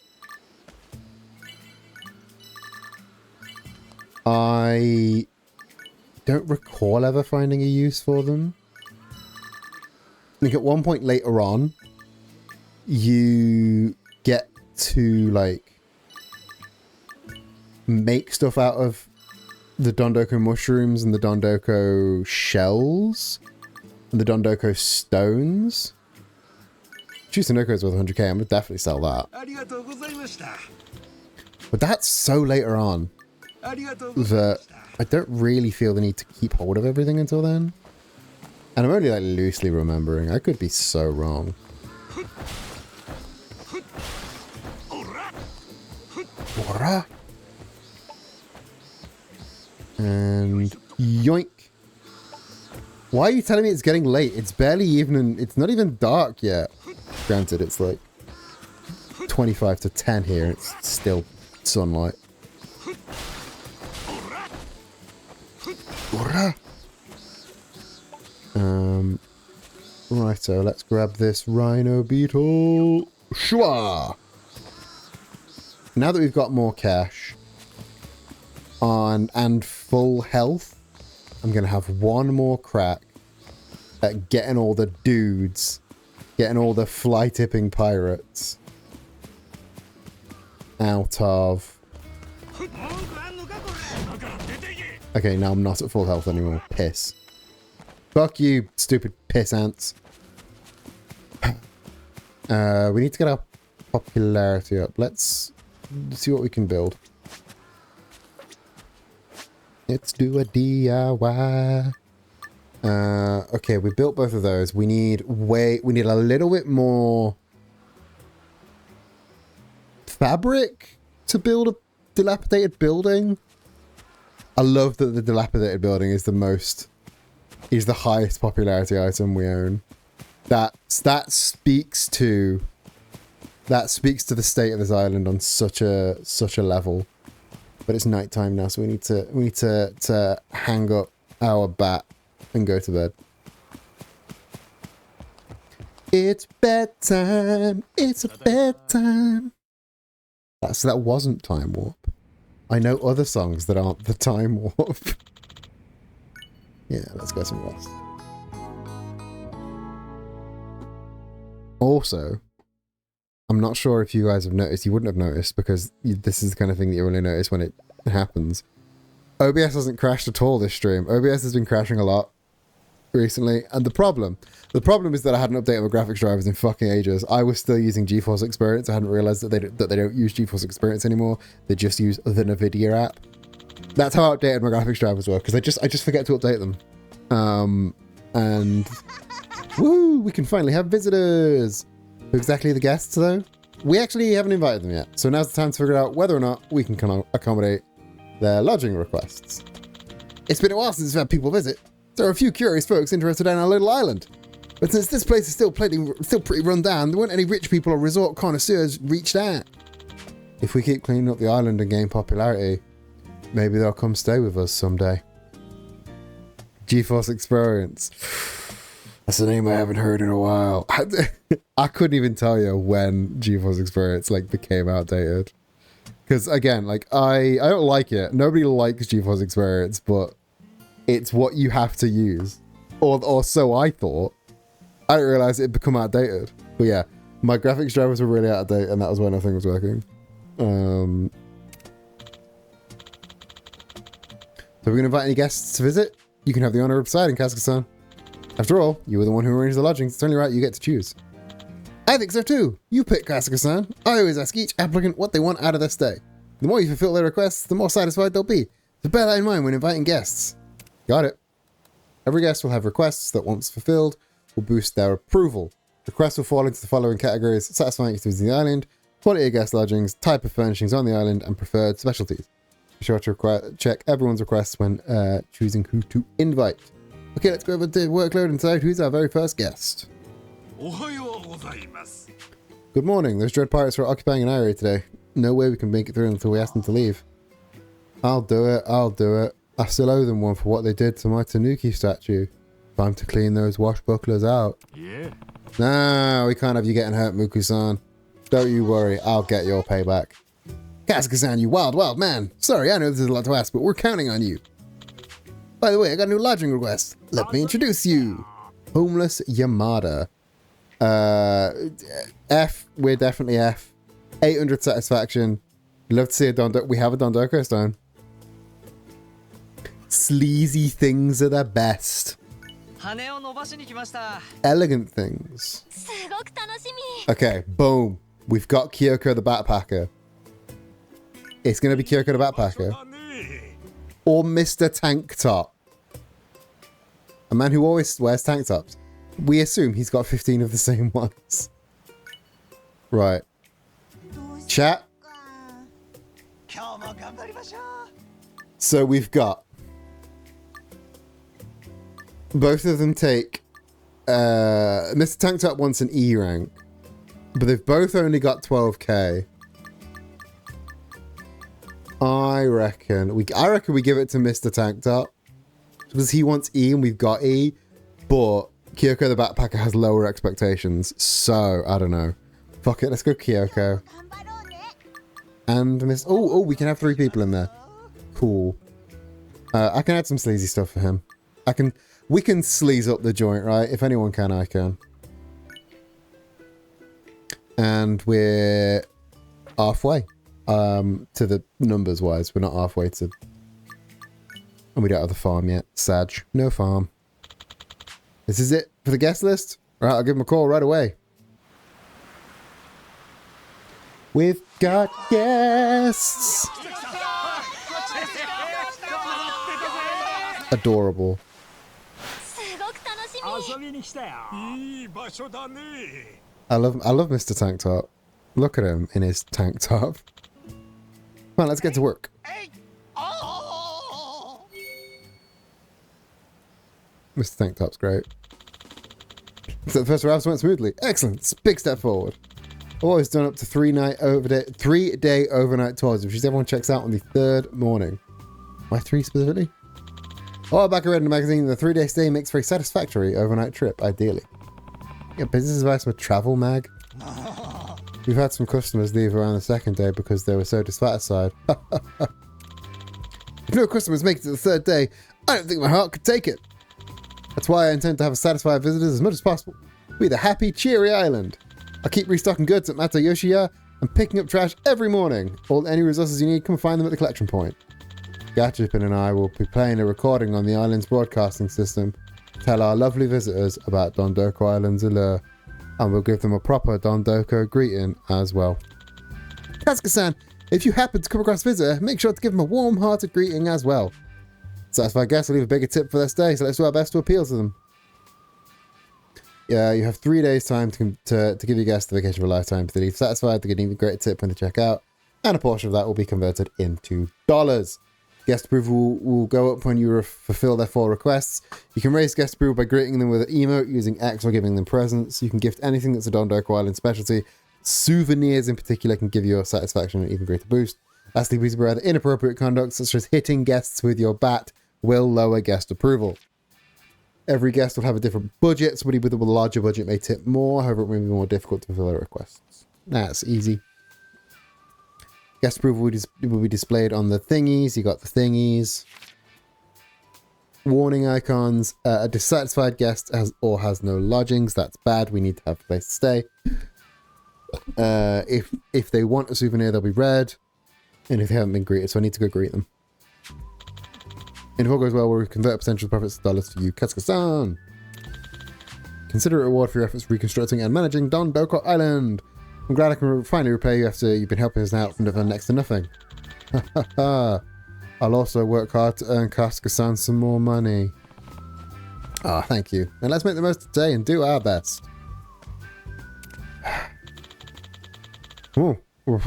I don't recall ever finding a use for them. I think at one point later on, you get to like make stuff out of the Dondoko mushrooms and the Dondoko shells and the Dondoko stones. Juice Dondoko is worth 100k. I'm gonna definitely sell that. But that's so later on that I don't really feel the need to keep hold of everything until then. And I'm only like loosely remembering. I could be so wrong. Ora. And yoink. Why are you telling me it's getting late? It's barely even, it's not even dark yet. Granted, it's like 25 to 10 here. It's still sunlight. Righto, let's grab this rhino beetle. Shwa! Now that we've got more cash on and full health, I'm going to have one more crack at getting all the dudes, getting all the fly-tipping pirates out of... Okay, now I'm not at full health anymore. Piss. Fuck you, stupid piss ants. We need to get our popularity up. Let's see what we can build. Let's do a DIY. Okay, we built both of those. We need a little bit more fabric to build a dilapidated building. I love that the dilapidated building is the highest popularity item we own. That speaks to the state of this island on such a level. But it's nighttime now, so we need to hang up our bat and go to bed. It's bedtime. It's a bedtime. That wasn't Time Warp. I know other songs that aren't the Time Warp. Yeah, let's get some rest. Also, I'm not sure if you guys have noticed. You wouldn't have noticed because this is the kind of thing that you only notice when it happens. OBS hasn't crashed at all this stream. OBS has been crashing a lot recently. And the problem is that I hadn't updated my graphics drivers in fucking ages. I was still using GeForce Experience. I hadn't realized that they don't use GeForce Experience anymore. They just use the NVIDIA app. That's how outdated my graphics drivers were, because I just forget to update them. And woo, we can finally have visitors. Who exactly the guests though? We actually haven't invited them yet, so now's the time to figure out whether or not we can accommodate their lodging requests. It's been a while since we've had people visit. There are a few curious folks interested in our little island. But since this place is still pretty run down, there weren't any rich people or resort connoisseurs reached out. If we keep cleaning up the island and gain popularity, maybe they'll come stay with us someday. GeForce Experience. That's a name I haven't heard in a while. I couldn't even tell you when GeForce Experience became outdated. Because again, like I don't like it. Nobody likes GeForce Experience, but it's what you have to use, or so I thought. I didn't realize it had become outdated. But yeah, my graphics drivers were really out of date, and that was why nothing was working. So we're gonna invite any guests to visit. You can have the honor of deciding, Kazakhstan. After all, you were the one who arranged the lodgings. It's only right you get to choose. I think so too. You pick, Kazakhstan. I always ask each applicant what they want out of their stay. The more you fulfill their requests, the more satisfied they'll be. So bear that in mind when inviting guests. Got it. Every guest will have requests that, once fulfilled, will boost their approval. Requests will fall into the following categories: satisfying activities on the island, quality of guest lodgings, type of furnishings on the island, and preferred specialties. Be sure to check everyone's requests when choosing who to invite. Okay, let's go over to workload and decide who's our very first guest. Good morning. Those dread pirates are occupying an area today. No way we can make it through until we ask them to leave. I'll do it. I'll do it. I still owe them one for what they did to my Tanuki statue. Time to clean those washbucklers out. Yeah. No, we can't have you getting hurt, Muku-san. Don't you worry. I'll get your payback. Kazakhstan, you wild, wild man. Sorry, I know this is a lot to ask, but we're counting on you. By the way, I got a new lodging request. Let me introduce you. Homeless Yamada. F. We're definitely F. 800 satisfaction. Love to see a Dondoko. We have a Dondoko stone. Sleazy things are the best. Elegant things. Okay, boom. We've got Kyoko the Backpacker. It's going to be Kyoko the Backpacker. Or Mr. Tank Top. A man who always wears tank tops. We assume he's got 15 of the same ones. Right. Chat. So we've got... both of them take... Mr. Tank Top wants an E rank. But they've both only got 12k. I reckon we give it to Mr. Tank Top. Because he wants E and we've got E. But Kyoko the Backpacker has lower expectations. So, I don't know. Fuck it, let's go Kyoko. And Miss... Oh, we can have 3 people in there. Cool. I can add some sleazy stuff for him. We can sleaze up the joint, right? If anyone can, I can. And we're halfway. To the numbers wise, we're not halfway to... And we don't have the farm yet. Sag. No farm. This is it for the guest list? Right, I'll give him a call right away. We've got guests! Adorable. I love Mr. Tank Top. Look at him in his tank top. Come on, let's get to work. Mr. Tank Top's great. So the first round went smoothly. Excellent. Big step forward. I've always done up to 3-day overnight tours, which is everyone checks out on the 3rd morning. Why 3 specifically? Oh, back I read in the magazine, the 3-day stay makes for a satisfactory overnight trip, ideally. Yeah, business advice with Travel Mag. We've had some customers leave around the 2nd day because they were so dissatisfied. If no customers make it to the 3rd day, I don't think my heart could take it. That's why I intend to have satisfied visitors as much as possible. Be the happy, cheery island. I'll keep restocking goods at Mata Yoshiya and picking up trash every morning. Any resources you need, come find them at the collection point. Gachapin and I will be playing a recording on the island's broadcasting system to tell our lovely visitors about Dondoko Island's allure, and we'll give them a proper Dondoko greeting as well. Kazakhstan, if you happen to come across a visitor, make sure to give them a warm-hearted greeting as well. Satisfied guests will leave a bigger tip for their stay, so let's do our best to appeal to them. Yeah, you have 3 days time to give your guests the vacation of a lifetime. If they leave satisfied, they get an even greater tip when they check out, and a portion of that will be converted into dollars. Guest approval will go up when you fulfill their 4 requests. You can raise guest approval by greeting them with an emote, using X, or giving them presents. You can gift anything that's a Dondoko Island specialty. Souvenirs in particular can give your satisfaction an even greater boost. Lastly, please beware that inappropriate conduct, such as hitting guests with your bat, will lower guest approval. Every guest will have a different budget. Somebody with a larger budget may tip more, however it may be more difficult to fulfill their requests. That's easy. Guest approval will be displayed on the thingies. You got the thingies. Warning icons. A dissatisfied guest has no lodgings. That's bad. We need to have a place to stay. If they want a souvenir, they'll be red. And if they haven't been greeted, so I need to go greet them. And if all goes well, we'll convert potential profits to dollars to you, Katsuka-san. Consider a reward for your efforts reconstructing and managing Dondoko Island. I'm glad I can finally repay you after you've been helping us out from next to nothing. I'll also work hard to earn Katsuka-san some more money. Ah, thank you. And let's make the most of today and do our best. Oh. Wait,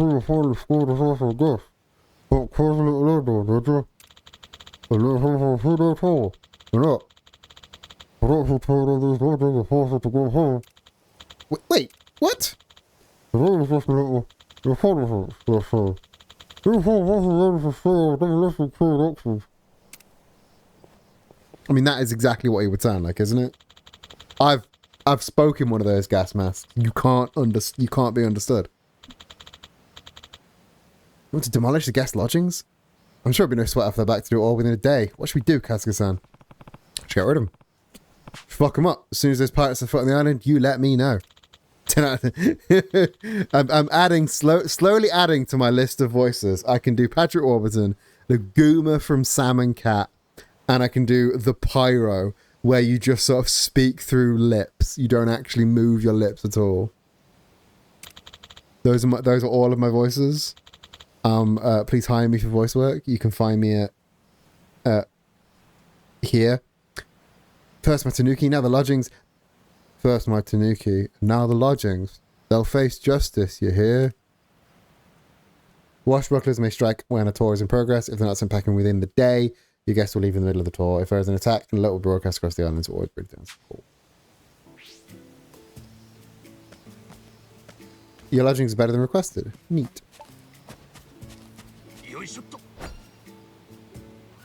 what? I mean, that is exactly what he would sound like, isn't it? I've spoken one of those gas masks. You can't be understood. You want to demolish the guest lodgings? I'm sure it'll be no sweat off their back to do it all within a day. What should we do, Katsuka-san? Should get rid of them. Fuck them up. As soon as those pirates are foot on the island, you let me know. 10 out of 10. I'm adding slowly adding to my list of voices. I can do Patrick Warburton, the Gooma from Sam and Cat, and I can do the Pyro, where you just sort of speak through lips. You don't actually move your lips at all. Those are all of my voices. Please hire me for voice work. You can find me at here. First my Tanuki, now the lodgings. First my Tanuki, now the lodgings. They'll face justice, you hear? Washbucklers may strike when a tour is in progress. If they're not sent packing within the day, your guests will leave in the middle of the tour. If there is an attack, then a local broadcast across the islands will always bring down support. Your lodgings is better than requested. Neat.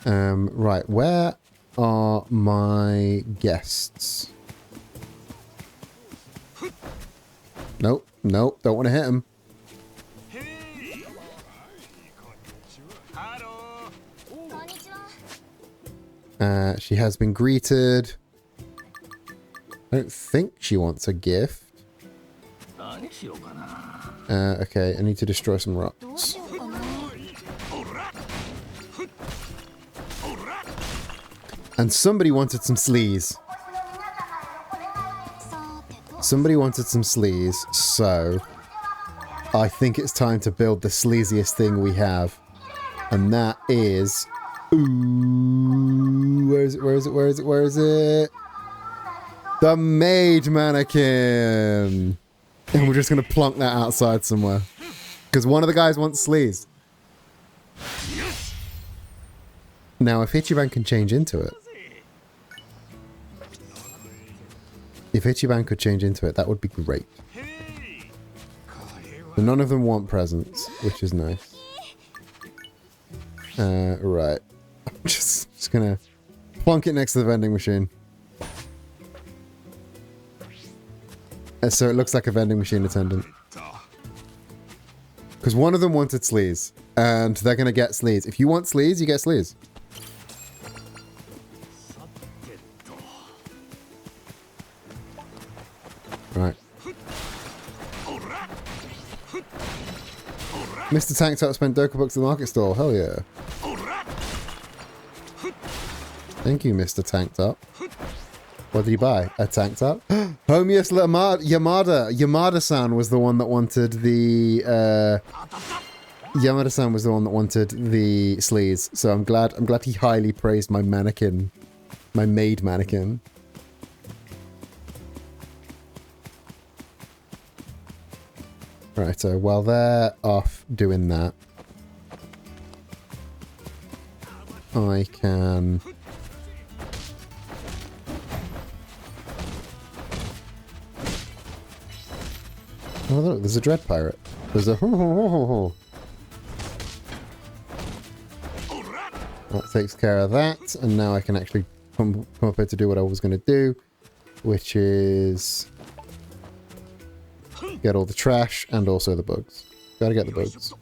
Right, where are my guests? Nope, don't want to hit him. She has been greeted. I don't think she wants a gift. Okay, I need to destroy some rocks. And somebody wanted some sleaze. Somebody wanted some sleaze, so I think it's time to build the sleaziest thing we have. And that is... Ooh, where is it? The maid mannequin! And we're just going to plonk that outside somewhere. Because one of the guys wants sleaze. Now, if Ichiban can change into it... If Ichiban could change into it, that would be great. But none of them want presents, which is nice. Right. I'm just gonna plonk it next to the vending machine. So it looks like a vending machine attendant. Because one of them wanted sleaze, and they're gonna get sleaze. If you want sleaze, you get sleaze. Right. Mr. Tank Top spent Doka bucks at the market stall. Hell yeah. Thank you, Mr. Tank Top. What did he buy? A tank top? Homius Yamada. Yamada-san was the one that wanted the... Yamada-san was the one that wanted the sleaze. So I'm glad he highly praised my mannequin. My maid mannequin. Right, so while they're off doing that, I can... Oh look, there's a dread pirate. There's a That takes care of that, and now I can actually come up here to do what I was going to do, which is get all the trash and also the bugs. Gotta get the bugs.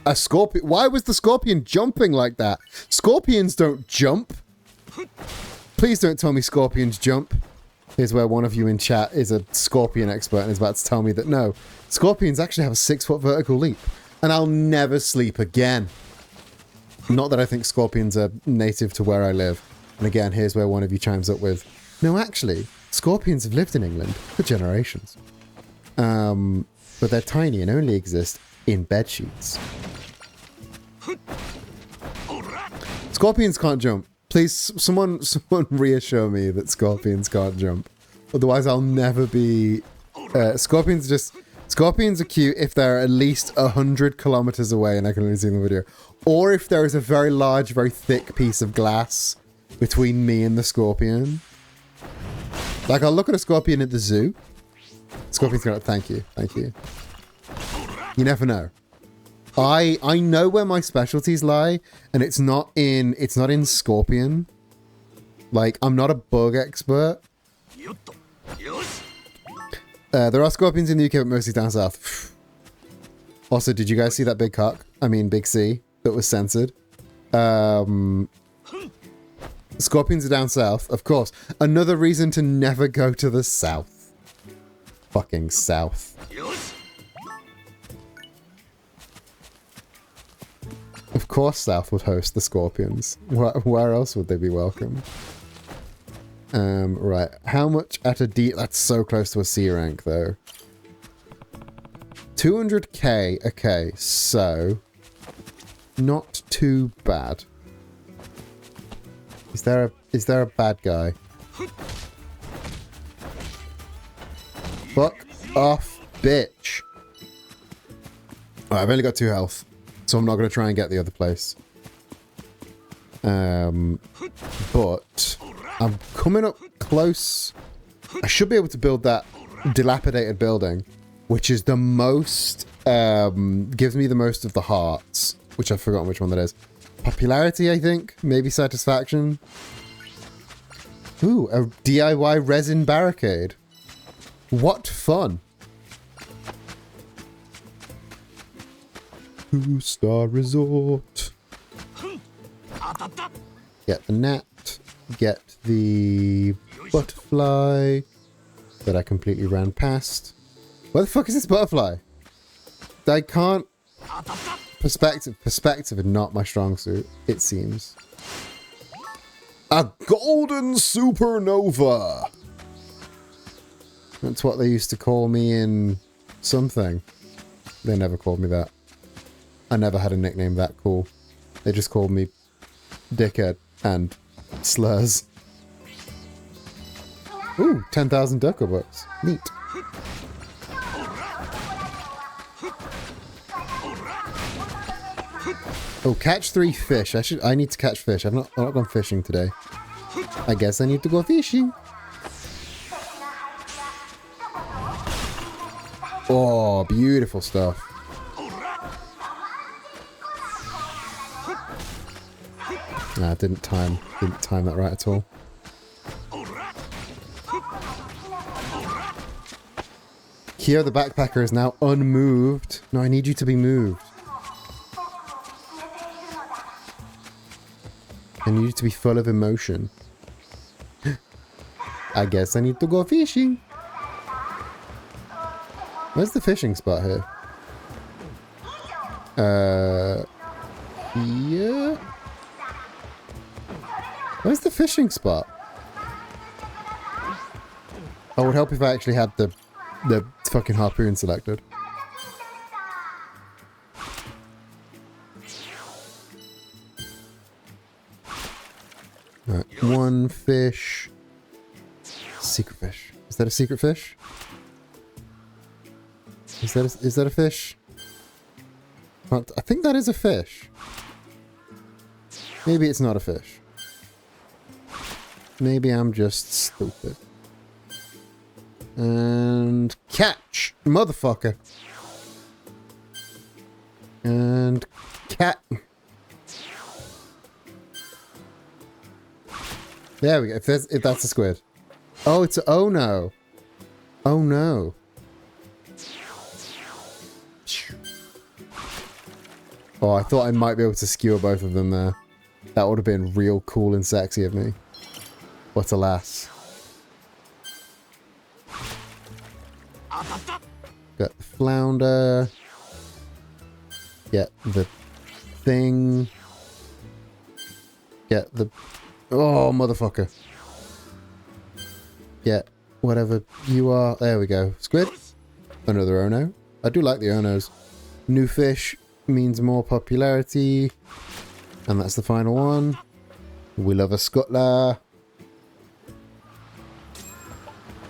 A scorpion? Why was the scorpion jumping like that? Scorpions don't jump. Please don't tell me scorpions jump. Here's where one of you in chat is a scorpion expert and is about to tell me that no, scorpions actually have a 6-foot vertical leap. And I'll never sleep again. Not that I think scorpions are native to where I live. And again, here's where one of you chimes up with, no, actually, scorpions have lived in England for generations. But they're tiny and only exist in bed sheets. Scorpions can't jump. Please, someone reassure me that scorpions can't jump. Otherwise, I'll never be... Scorpions are cute if they're at least 100 kilometers away and I can only see the video. Or if there is a very large, very thick piece of glass between me and the scorpion. Like, I'll look at a scorpion at the zoo. Scorpion's gonna, thank you. You never know. I know where my specialties lie, and it's not in scorpion. Like, I'm not a bug expert. There are scorpions in the UK, but mostly down south. Also, did you guys see that big cock? I mean, big C that was censored. Scorpions are down south, of course. Another reason to never go to the south. Fucking south. Of course South would host the scorpions. Where else would they be welcome? Right. How much at a D? That's so close to a C rank, though. 200k. Okay, so... not too bad. Is there a bad guy? Fuck off, bitch. Right, I've only got 2 health. So I'm not going to try and get the other place. But I'm coming up close. I should be able to build that dilapidated building, which is the most, gives me the most of the hearts, which I've forgotten which one that is. Popularity, I think. Maybe satisfaction. Ooh, a DIY resin barricade. What fun. 2-star resort. Get the net. Get the butterfly that I completely ran past. Where the fuck is this butterfly? I can't... Perspective is not my strong suit, it seems. A golden supernova! That's what they used to call me in something. They never called me that. I never had a nickname that cool. They just called me dickhead and slurs. Ooh, 10,000 Dondoko books. Neat. Oh, catch 3 fish. I need to catch fish. I've not gone fishing today. I guess I need to go fishing. Oh, beautiful stuff. Nah, didn't time that right at all. Kyo the backpacker is now unmoved. No, I need you to be moved. I need you to be full of emotion. I guess I need to go fishing. Where's the fishing spot here? Yeah. Where's the fishing spot? Oh, it would help if I actually had the fucking harpoon selected. Right, 1 fish. Secret fish. Is that a secret fish? Is that a fish? I think that is a fish. Maybe it's not a fish. Maybe I'm just stupid. And catch, motherfucker. And cat. There we go. If that's a squid. Oh, it's oh no. Oh no. Oh, I thought I might be able to skewer both of them there. That would have been real cool and sexy of me. But alas. Got the flounder. Get the thing. Get the... Oh, motherfucker. Get whatever you are. There we go. Squid. Another Ono. I do like the Onos. New fish means more popularity. And that's the final one. We love a scuttler.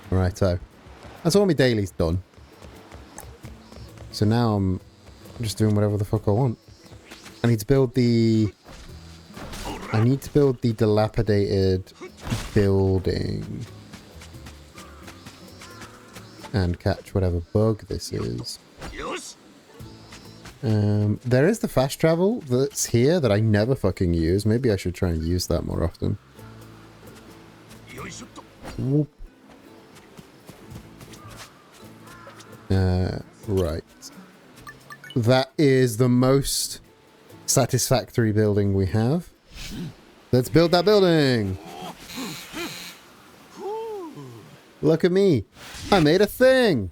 Righto. That's all my daily's done. So now I'm just doing whatever the fuck I want. I need to build the... I need to build the dilapidated building. And catch whatever bug this is. There is the fast travel that's here that I never fucking use. Maybe I should try and use that more often. Whoop. Right. That is the most satisfactory building we have. Let's build that building! Look at me! I made a thing!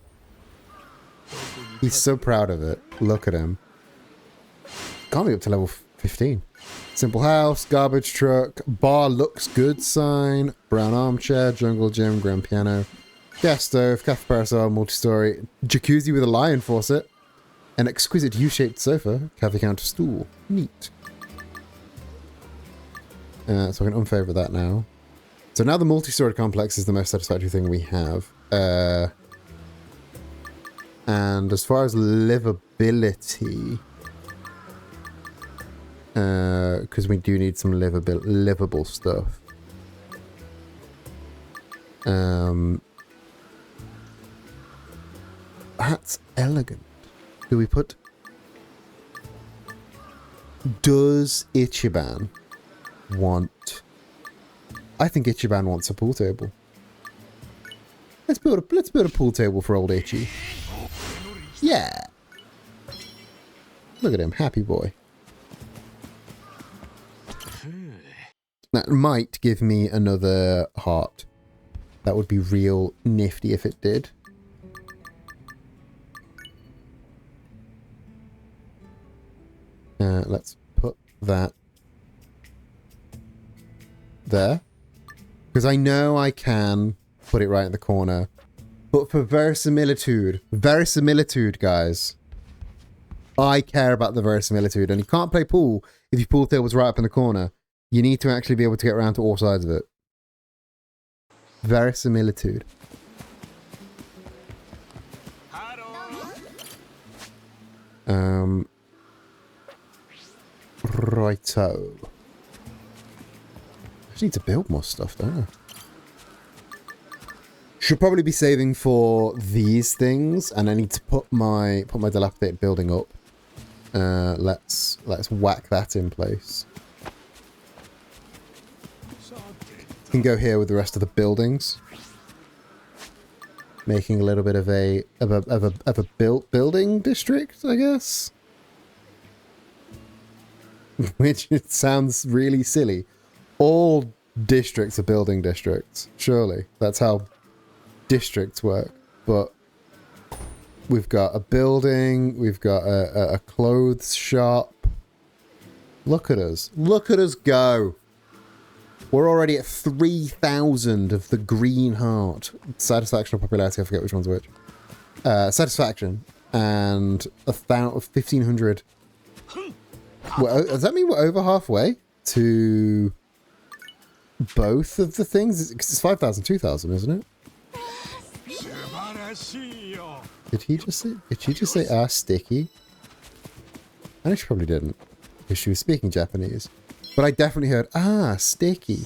He's so proud of it. Look at him. Got me up to level 15. Simple house, garbage truck, bar looks good sign, brown armchair, jungle gym, grand piano, gas stove, cafe parasol, multi-story, jacuzzi with a lion faucet, an exquisite U-shaped sofa, cafe counter stool. Neat. So I can unfavorite that now. So now the multi-story complex is the most satisfactory thing we have. And as far as livability, because we do need some livable stuff. That's elegant. Do we put... Does Ichiban want... I think Ichiban wants a pool table. Let's build a pool table for old Ichi. Yeah. Look at him, happy boy. That might give me another heart. That would be real nifty if it did. Let's put that there. Because I know I can put it right in the corner. But for verisimilitude, guys, I care about the verisimilitude. And you can't play pool if your pool table's right up in the corner. You need to actually be able to get around to all sides of it. Verisimilitude. Righto. I just need to build more stuff, don't I? Should probably be saving for these things, and I need to put my dilapidated building up. Let's whack that in place. Can go here with the rest of the buildings, making a little bit of a building district, I guess. Which it sounds really silly. All districts are building districts, surely. That's how districts work. But we've got a building, we've got a clothes shop. Look at us. Look at us go. We're already at 3,000 of the green heart. Satisfaction or popularity, I forget which one's which. Satisfaction. And 1,500. Well, does that mean we're over halfway to both of the things? It's 5,000, 2,000, isn't it? Did he just say? Did she just say sticky? I know she probably didn't, because she was speaking Japanese. But I definitely heard sticky.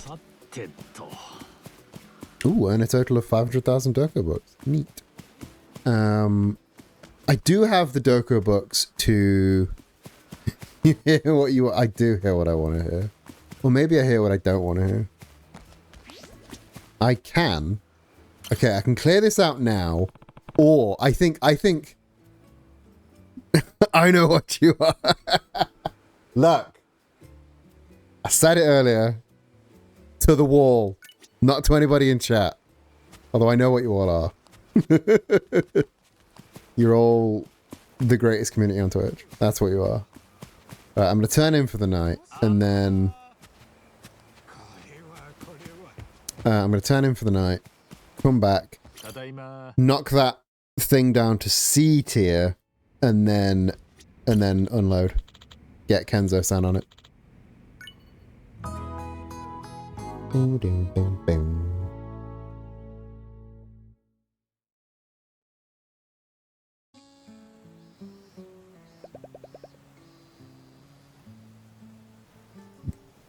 Ooh, and a total of 500,000 Doko books. Neat. I do have the Doko books to. You hear what you... I do hear what I want to hear. Or maybe I hear what I don't want to hear. I can. Okay, I can clear this out now. Or I think... I know what you are. Look. I said it earlier. To the wall. Not to anybody in chat. Although I know what you all are. You're all the greatest community on Twitch. That's what you are. Right, I'm going to turn in for the night. And then... I'm going to turn in for the night. Come back. Knock that thing down to C tier. And then unload. Get Kenzo-san on it. Boom, boom, boom, boom.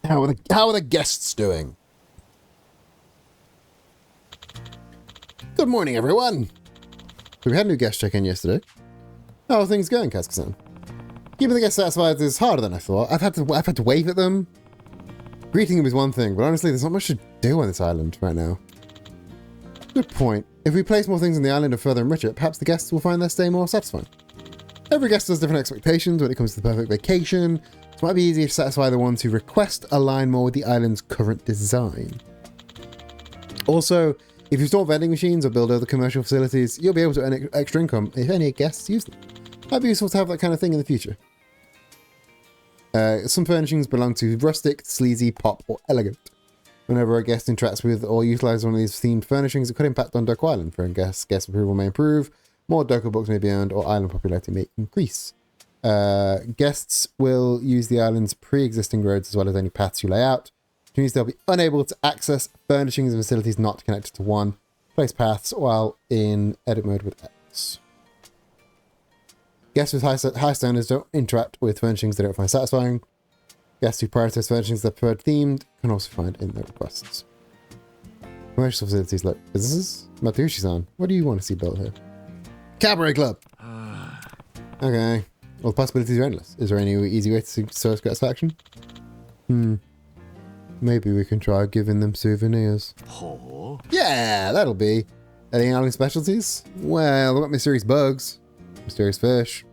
How are the guests doing? Good morning, everyone. We had a new guest check-in yesterday. How are things going, Kazuka-san? Keeping the guests satisfied is harder than I thought. I've had to wave at them. Greeting them is one thing, but honestly, there's not much to do on this island right now. Good point. If we place more things on the island and further enrich it, perhaps the guests will find their stay more satisfying. Every guest has different expectations when it comes to the perfect vacation, so it might be easier to satisfy the ones who request align more with the island's current design. Also, if you store vending machines or build other commercial facilities, you'll be able to earn extra income if any guests use them. Might be useful to have that kind of thing in the future. Some furnishings belong to rustic, sleazy, pop, or elegant. Whenever a guest interacts with or utilizes one of these themed furnishings, it could impact on Dondoko Island. For guest approval may improve, more Doko books may be earned, or island popularity may increase. Guests will use the island's pre-existing roads as well as any paths you lay out, which means they'll be unable to access furnishings and facilities not connected to one. Place paths while in edit mode with X. Guests with high standards don't interact with furnishings they don't find satisfying. Guests who prioritize furnishings they're preferred themed can also find in their requests. Commercial facilities like businesses? Matsushi-san, what do you want to see built here? Cabaret club! Okay. Well, the possibilities are endless. Is there any easy way to source satisfaction? Maybe we can try giving them souvenirs. Yeah, that'll be. Any island specialties? Well, we've got mysterious bugs. Mysterious fish.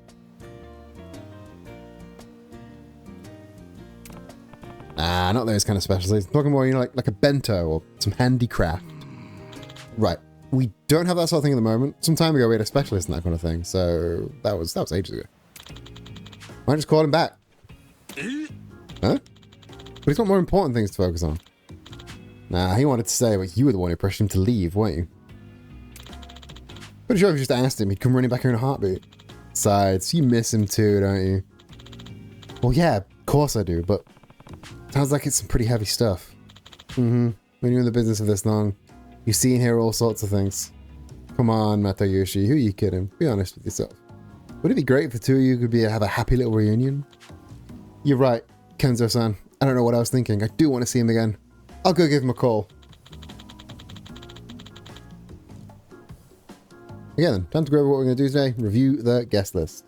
Not those kind of specialties. I'm talking more, you know, like a bento or some handicraft. Right. We don't have that sort of thing at the moment. Some time ago we had a specialist in that kind of thing, so that was ages ago. Why not just call him back? Huh? But he's got more important things to focus on. Nah, he wanted to say, but you were the one who pushed him to leave, weren't you? Pretty sure if you just asked him, he'd come running back here in a heartbeat. Besides, you miss him too, don't you? Well, yeah, of course I do, but sounds like it's some pretty heavy stuff. When you're in the business for this long, you see and hear all sorts of things. Come on, Matayoshi, who are you kidding? Be honest with yourself. Would it be great if the two of you could have a happy little reunion? You're right, Kenzo-san. I don't know what I was thinking. I do want to see him again. I'll go give him a call. Again, then, time to go over what we're going to do today. Review the guest list.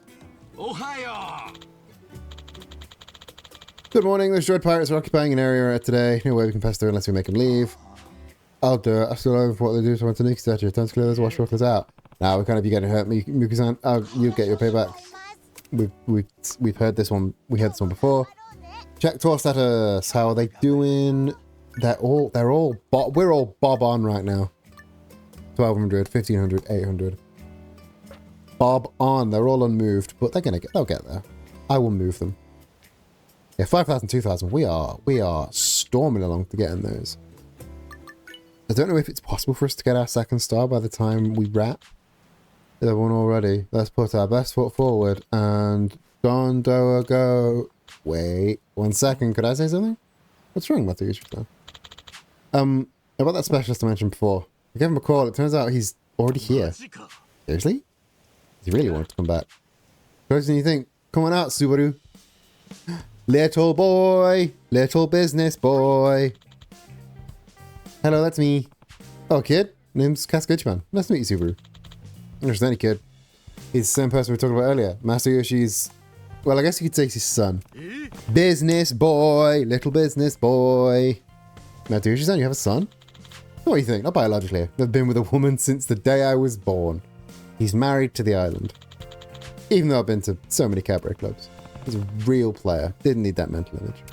Ohio! Good morning. Those droid pirates are occupying an area today. No way we can pass through unless we make them leave. I'll do it. I'm still over for what they do, so I want to nuke statue. Time to clear those wash workers out. Now we can't be getting hurt, Muki-san. You get your payback. We've heard this one. We heard this one before. Check tour status. How are they doing? They're all we're all bob on right now. 1200, 1500, 800. Bob on. They're all unmoved, but they'll get there. I will move them. Yeah, 5,000, 2,000. We are storming along to getting those. I don't know if it's possible for us to get our second star by the time we wrap. There's one already. Let's put our best foot forward and Dondoko. Wait 1 second. Could I say something? What's wrong with the issue? About that specialist I mentioned before. I gave him a call. It turns out he's already here. Seriously? He really wanted to come back. Closer than you think. Come on out, Subaru. Little boy. Little business boy. Hello, that's me. Oh, kid. Name's Kazuka-man. Nice to meet you, Subaru. There's any kid. He's the same person we were talking about earlier. Masayoshi's... Well, I guess you could say he's his son. Business boy. Little business boy. Masayoshi's-san, you have a son? What do you think? Not biologically. I've been with a woman since the day I was born. He's married to the island. Even though I've been to so many cabaret clubs. He's a real player. Didn't need that mental image.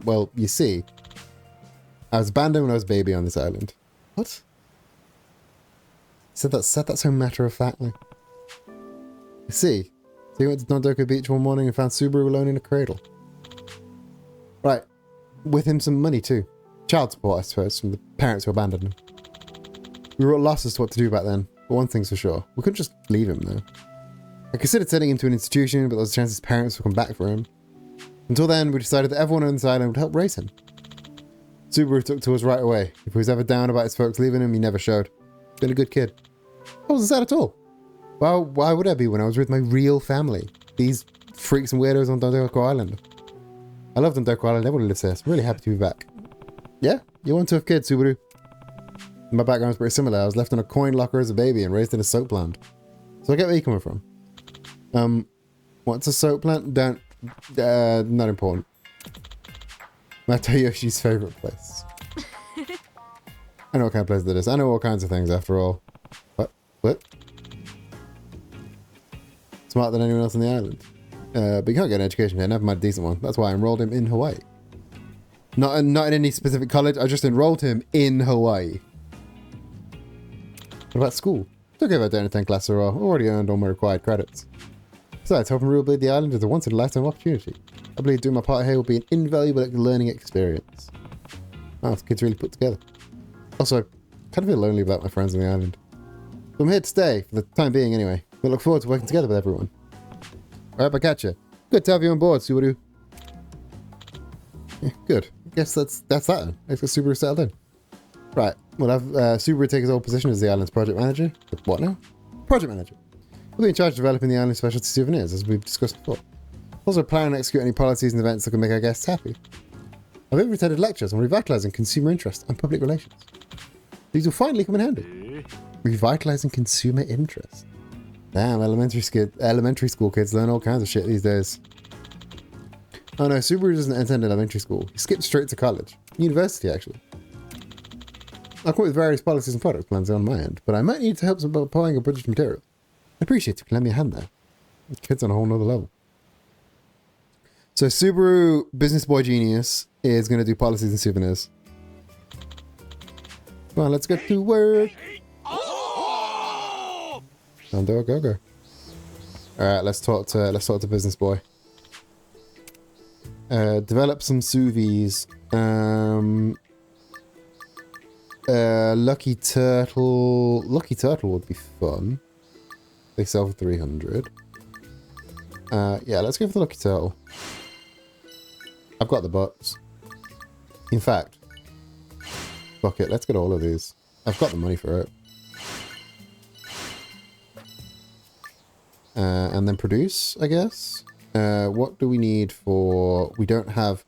Well, you see, I was abandoned when I was a baby on this island. What? Said that so matter-of-factly. You see, so he went to Dondoko Beach one morning and found Subaru alone in a cradle. Right. With him some money too. Child support, I suppose, from the parents who abandoned him. We were at loss as to what to do back then, but one thing's for sure. We couldn't just leave him though. I considered sending him to an institution, but there was a chance his parents would come back for him. Until then, we decided that everyone on this island would help raise him. Subaru took to us right away. If he was ever down about his folks leaving him, he never showed. Been a good kid. I wasn't sad at all. Well, why would I be when I was with my real family? These freaks and weirdos on Dondoko Island. I love Dondoko Island. Everyone lives there. So I'm really happy to be back. Yeah, you're one tough kid, Subaru. My background's pretty similar. I was left in a coin locker as a baby and raised in a soap plant. So I get where you're coming from. What's a soap plant? Not important. Matayoshi's favorite place. I know what kind of place that is. I know all kinds of things after all. What? Smarter than anyone else on the island. But you can't get an education here. Never mind a decent one. That's why I enrolled him in Hawaii. Not in any specific college. I just enrolled him in Hawaii. What about school? It's okay if I don't attend class or already earned all my required credits. Besides, helping rebuild the island is a once-in-a-lifetime opportunity. I believe doing my part here will be an invaluable learning experience. Wow, the kids really put together. Also, I kind of feel lonely about my friends on the island. So I'm here to stay, for the time being anyway. We look forward to working together with everyone. Alright, I catch you. Good to have you on board, Subaru. Yeah, good. I guess that's that then. Let's get Subaru settled in. Right, we'll have Subaru take his old position as the island's project manager. What now? Project manager. We'll be in charge of developing the island's specialty souvenirs, as we've discussed before. Also plan and execute any policies and events that can make our guests happy. I've even attended lectures on revitalizing consumer interest and public relations. These will finally come in handy. Revitalizing consumer interest. Damn, elementary school kids learn all kinds of shit these days. Oh no, Subaru doesn't attend elementary school. He skipped straight to college. University, actually. I'll come up with various policies and product plans on my end, but I might need to help some buying a budget material. I appreciate you can lend me a hand there. The kid's on a whole nother level. So Subaru, business boy genius, is going to do policies and souvenirs. Come on, let's get to work. Go. All right, let's talk to business boy. Develop some sous-vides. Lucky turtle would be fun. They sell for 300. Yeah, let's go for the lucky turtle. I've got the butts. In fact, fuck it, let's get all of these. I've got the money for it. And then produce, I guess. What do we need for... We don't have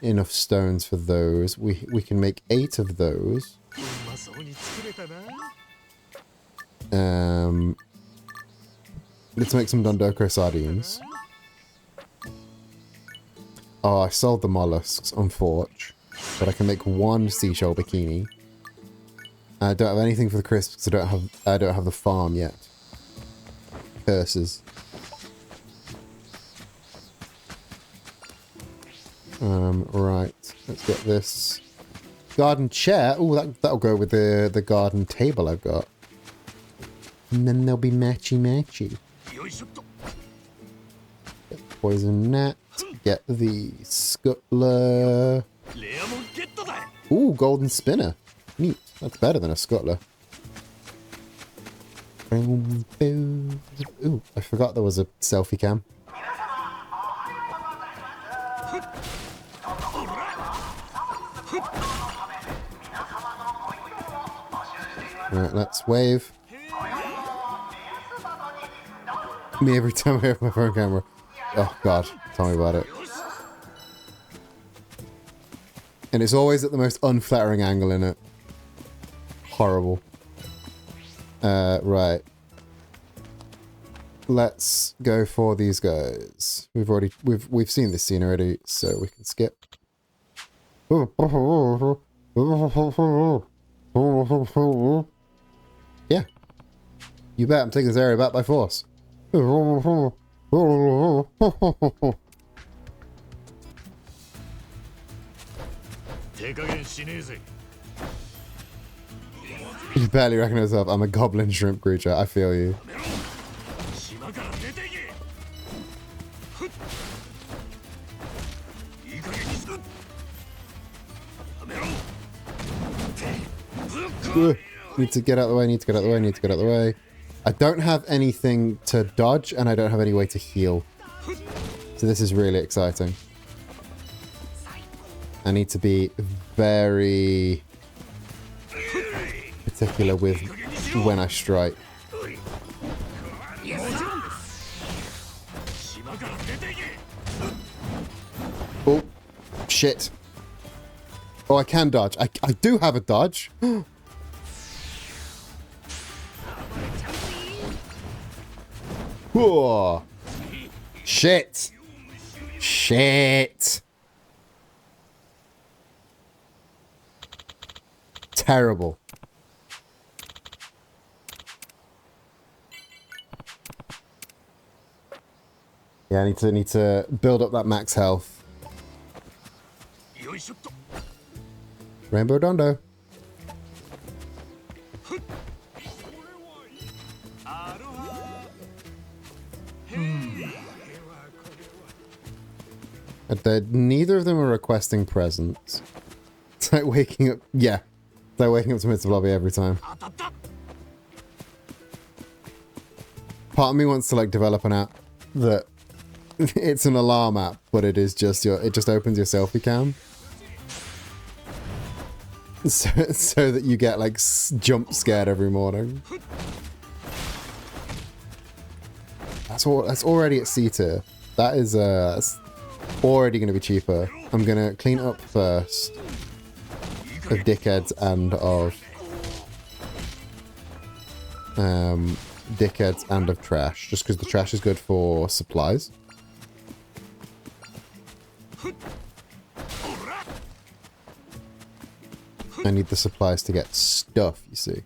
enough stones for those. We can make 8 of those. Let's make some Dondoko sardines. Oh, I sold the mollusks on Forge, but I can make 1 seashell bikini. I don't have anything for the crisps because I don't have the farm yet. Curses. Right. Let's get this garden chair. Oh, that'll go with the garden table I've got. And then they'll be matchy. Get the poison net. Get the scuttler. Ooh, golden spinner. Neat. That's better than a scuttler. Ooh, I forgot there was a selfie cam. Alright, let's wave. Me every time I have my phone camera. Oh god, tell me about it. And it's always at the most unflattering angle in it. Horrible. Right. Let's go for these guys. We've seen this scene already, so we can skip. Yeah. You bet I'm taking this area back by force. You barely recognize yourself. I'm a goblin shrimp creature. I feel you. Need to get out of the way, need to get out of the way, need to get out of the way. I don't have anything to dodge, and I don't have any way to heal. So this is really exciting. I need to be very particular with when I strike. Oh, shit. Oh, I can dodge. I do have a dodge. Whoa. Shit. Shit. Terrible. Yeah, I need to build up that max health. Rainbow Dondo. Neither of them are requesting presents. It's like waking up. Yeah. They're waking up to midst of lobby every time. Part of me wants to like develop an app that it's an alarm app, but it is just it just opens your selfie cam. So that you get like jump scared every morning. That's already at C tier. That is that's already going to be cheaper. I'm going to clean up first of dickheads and of dickheads and of trash, just because the trash is good for supplies. I need the supplies to get stuff, you see.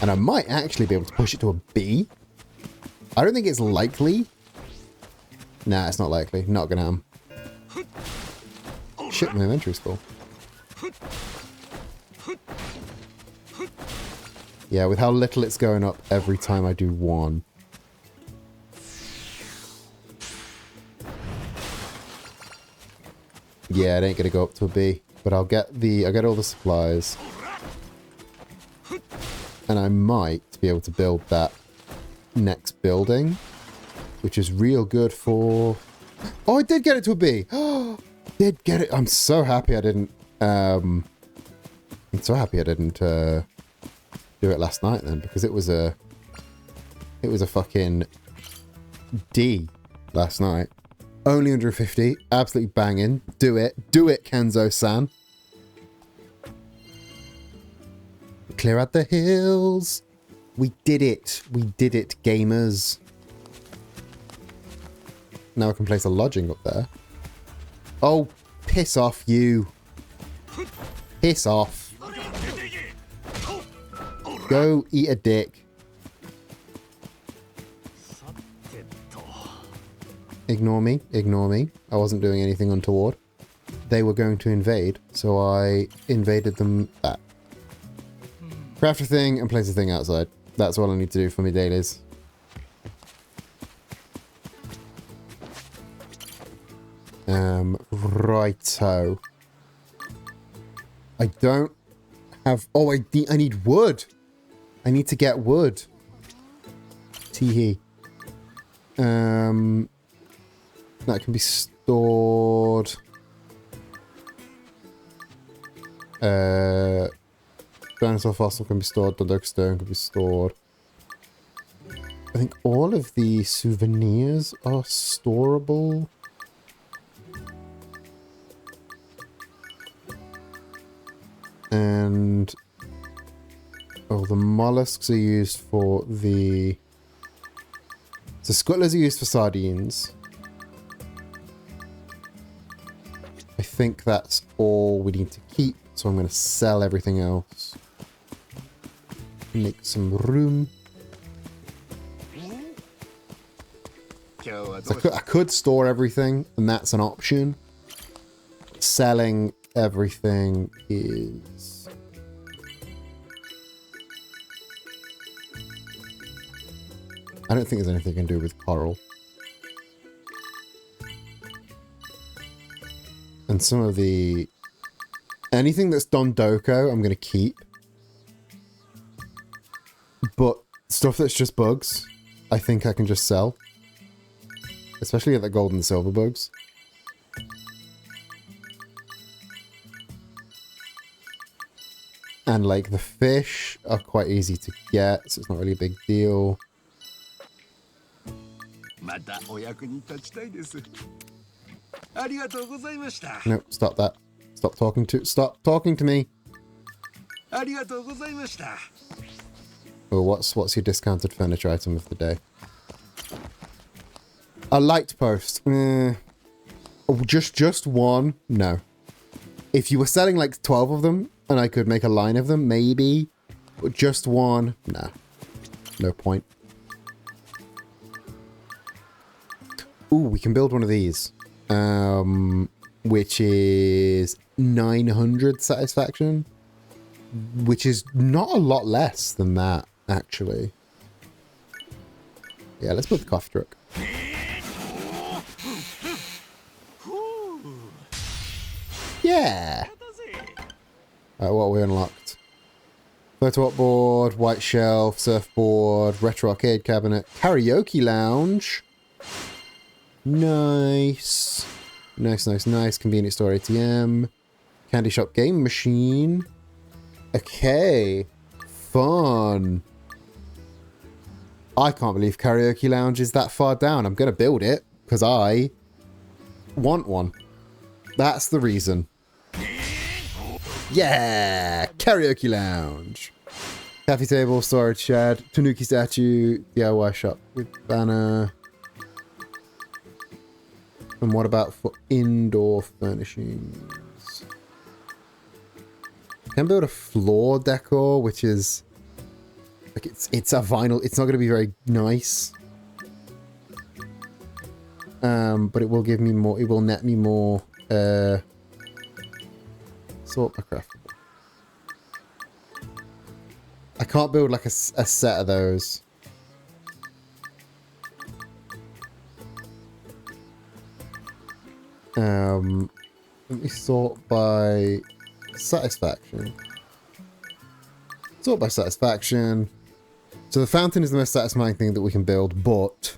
And I might actually be able to push it to a B. I don't think it's likely. Nah, it's not likely. Not gonna happen. Shit, my inventory's full. Yeah, with how little it's going up every time I do one. Yeah, it ain't gonna go up to a B, but I'll get all the supplies. And I might be able to build that next building, which is real good for... Oh, I did get it to a B! Did get it! I'm so happy I didn't... I'm so happy I didn't do it last night then, because it was a fucking D last night. Only 150, absolutely banging. Do it, Kenzo-san. Clear out the hills. We did it, gamers. Now I can place a lodging up there. Oh, piss off, you. Piss off. Go eat a dick. Ignore me. I wasn't doing anything untoward. They were going to invade, so I invaded them back. Craft a thing and place a thing outside. That's all I need to do for my dailies. Righto. I don't have... Oh, I need wood. I need to get wood. Tee-hee. That can be stored. Dinosaur fossil can be stored. Dondoko stone can be stored. I think all of the souvenirs are storable. And... Oh, the mollusks are used for the... So scuttlers are used for sardines. I think that's all we need to keep, so I'm going to sell everything else. Make some room. So I could store everything, and that's an option. Selling everything is... I don't think there's anything I can do with coral. And some of the... Anything that's Dondoko, I'm going to keep. But stuff that's just bugs, I think I can just sell. Especially at the gold and silver bugs. And like the fish are quite easy to get, so it's not really a big deal. No, stop that. Stop talking to me. Oh, what's your discounted furniture item of the day? A light post. Oh, just one? No. If you were selling like 12 of them and I could make a line of them, maybe. But just one? Nah. No point. Ooh, we can build one of these. Which is 900 satisfaction. Which is not a lot less than that, actually. Yeah, let's put the coffee truck. Yeah! Alright, what have we unlocked? Photo op board, white shelf, surfboard, retro arcade cabinet, karaoke lounge. Nice. Nice. Convenience store ATM. Candy shop game machine. Okay. Fun. I can't believe karaoke lounge is that far down. I'm going to build it because I want one. That's the reason. Yeah! Karaoke lounge. Cafe table, storage shed, Tanuki statue, DIY shop with banner. And what about for indoor furnishings? I can build a floor decor, which is like it's a vinyl. It's not going to be very nice, but it will give me more. It will net me more. Sort my craftable. I can't build like a set of those. Let me sort by satisfaction. Sort by satisfaction. So the fountain is the most satisfying thing that we can build, but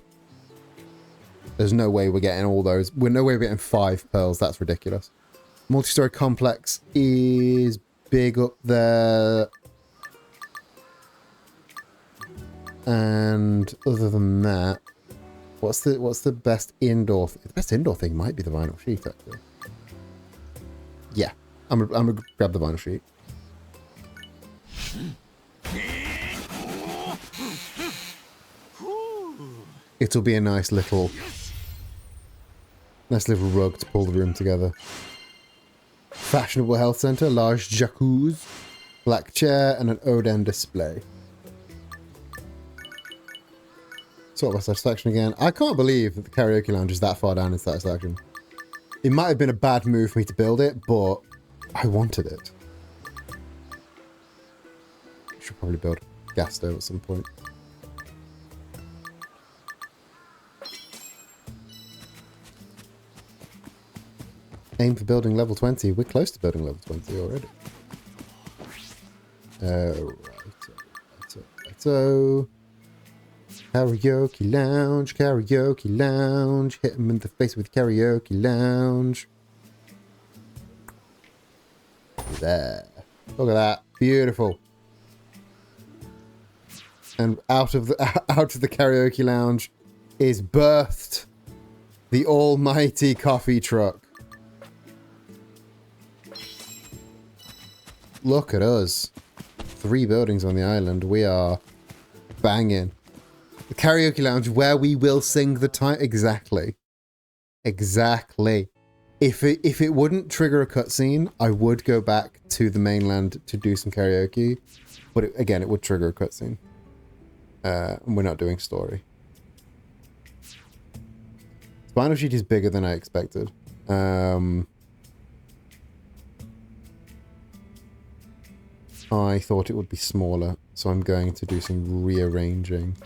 there's no way we're getting all those. We're no way we're getting 5 pearls. That's ridiculous. Multi-story complex is big up there. And other than that, what's the best indoor? The best indoor thing might be the vinyl sheet, actually. Yeah, I'm gonna grab the vinyl sheet. It'll be a nice little rug to pull the room together. Fashionable health center, large jacuzzi, black chair, and an Oden display. Sort by satisfaction again. I can't believe that the karaoke lounge is that far down in satisfaction. It might have been a bad move for me to build it, but I wanted it. Should probably build a gas stove at some point. Aim for building level 20. We're close to building level 20 already. So karaoke lounge. Hit him in the face with karaoke lounge. There. Look at that. Beautiful. And out of the karaoke lounge is birthed the almighty coffee truck. Look at us. 3 buildings on the island. We are banging. The karaoke lounge where we will sing the time. Exactly. If it wouldn't trigger a cutscene, I would go back to the mainland to do some karaoke. But again, it would trigger a cutscene. And we're not doing story. Spinal Sheet is bigger than I expected. I thought it would be smaller, so I'm going to do some rearranging.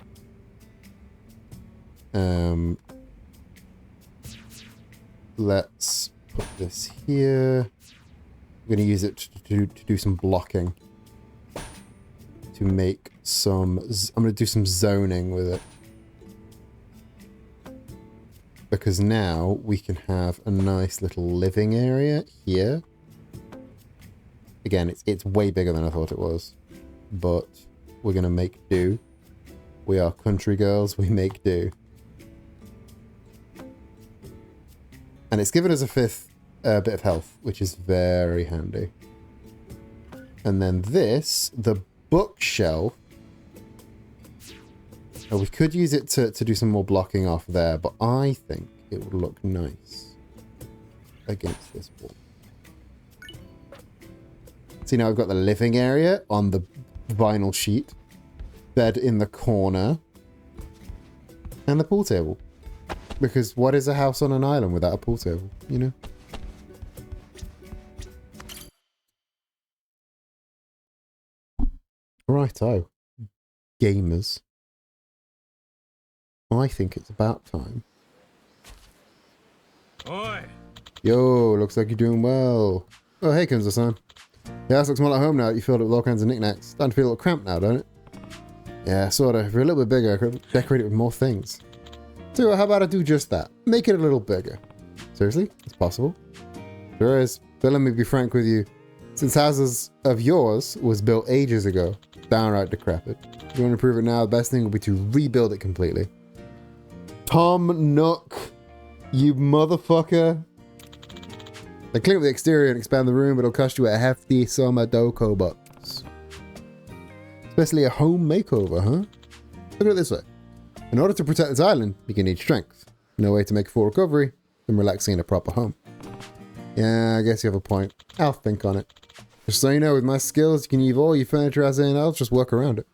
Let's put this here. I'm going to use it to do some blocking. To make some... I'm going to do some zoning with it. Because now we can have a nice little living area here. Again, it's way bigger than I thought it was. But we're going to make do. We are country girls, we make do. And it's given us a fifth bit of health, which is very handy. And then this, the bookshelf. Oh, we could use it to do some more blocking off there, but I think it would look nice against this wall. See, now I've got the living area on the vinyl sheet, bed in the corner, and the pool table. Because what is a house on an island without a pool table, you know? Righto. Gamers. I think it's about time. Oi. Yo, looks like you're doing well. Oh, hey, Kinzer-san. Yeah, this looks more like home now that you filled it with all kinds of knickknacks. Starting to feel a little cramped now, don't it? Yeah, sort of. If you're a little bit bigger, I could decorate it with more things. So how about I do just that? Make it a little bigger. Seriously? It's possible. Sure is. But let me be frank with you. Since houses of yours was built ages ago, downright decrepit. If you want to improve it now, the best thing would be to rebuild it completely. Tom Nook, you motherfucker. They clean up the exterior and expand the room, but it'll cost you a hefty sum of Dondoko bucks. Especially a home makeover, huh? Look at it this way. In order to protect this island, you can need strength. No way to make full recovery than relaxing in a proper home. Yeah, I guess you have a point. I'll think on it. Just so you know, with my skills, you can leave all your furniture as in, I'll just work around it.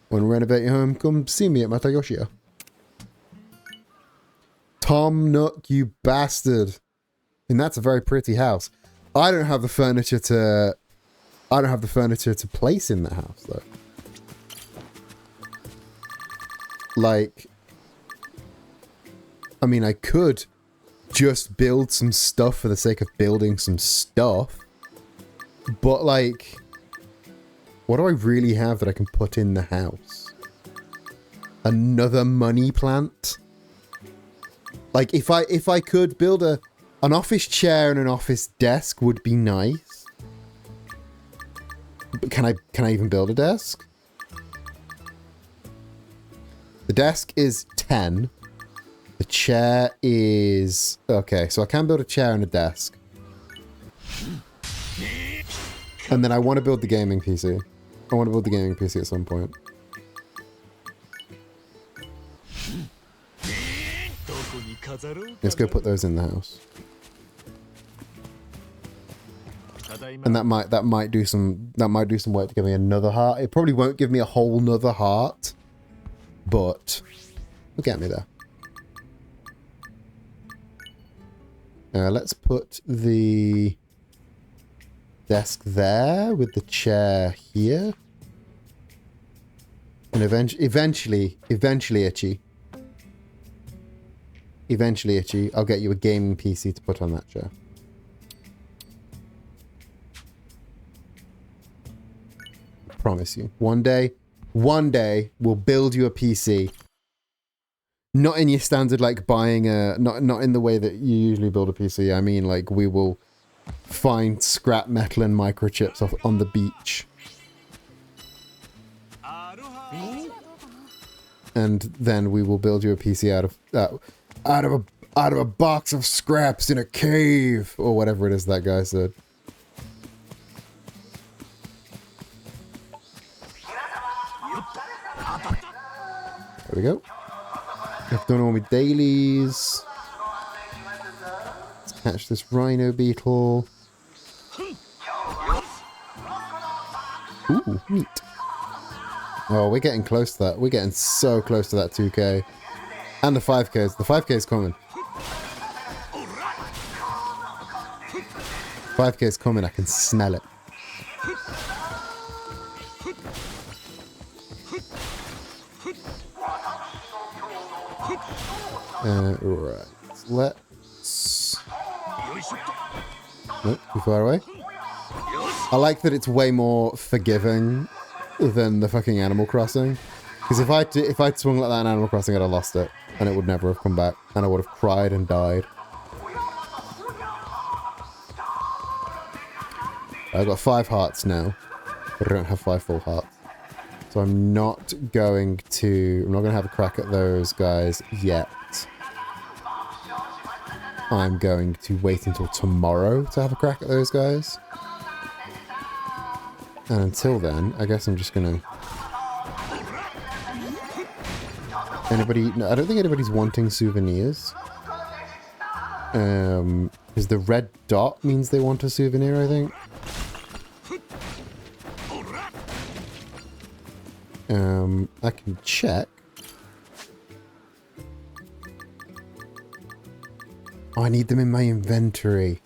Want to renovate your home? Come see me at Matayoshia. Tom Nook, you bastard. And that's a very pretty house. I don't have the furniture to... I don't have the furniture to place in the house, though. Like... I mean, I could just build some stuff for the sake of building some stuff. But, like... What do I really have that I can put in the house? Another money plant? Like, if I could build an office chair and an office desk would be nice. But can I even build a desk? The desk is 10. The chair is... Okay, so I can build a chair and a desk. And then I want to build the gaming PC. I want to build the gaming PC at some point. Let's go put those in the house. And that might do some work to give me another heart. It probably won't give me a whole nother heart, but it'll get me there. Let's put the desk there with the chair here. And eventually, Itchy. Eventually, Itchy, I'll get you a gaming PC to put on that chair. I promise you. One day, we'll build you a PC. Not in your standard, like, buying a... Not in the way that you usually build a PC. I mean, like, we will find scrap metal and microchips on the beach. And then we will build you a PC out of a box of scraps in a cave, or whatever it is that guy said. There we go. I've done all my dailies. Let's Catch this rhino beetle. Ooh, neat. Oh, we're getting close to that. We're getting so close to that 2k. And the 5k. The 5k is coming. 5k is coming. I can smell it. Right. Let's... Nope, too far away. I like that it's way more forgiving than the fucking Animal Crossing. Because if I'd swung like that in Animal Crossing, I'd have lost it. And it would never have come back. And I would have cried and died. I've got 5 hearts now. But I don't have 5 full hearts. So I'm not going to have a crack at those guys yet. I'm going to wait until tomorrow to have a crack at those guys. And until then, I guess I'm just gonna... Anybody... No, I don't think anybody's wanting souvenirs. Because the red dot means they want a souvenir, I think. I can check. Oh, I need them in my inventory.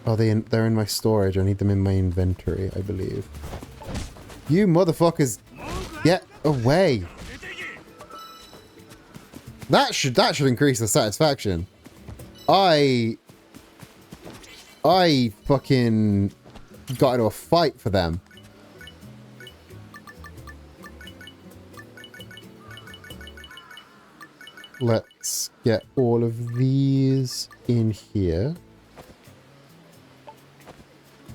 Oh, they're in my storage. I need them in my inventory, I believe. You motherfuckers, get away! That should increase the satisfaction. I fucking got into a fight for them. Let's get all of these in here.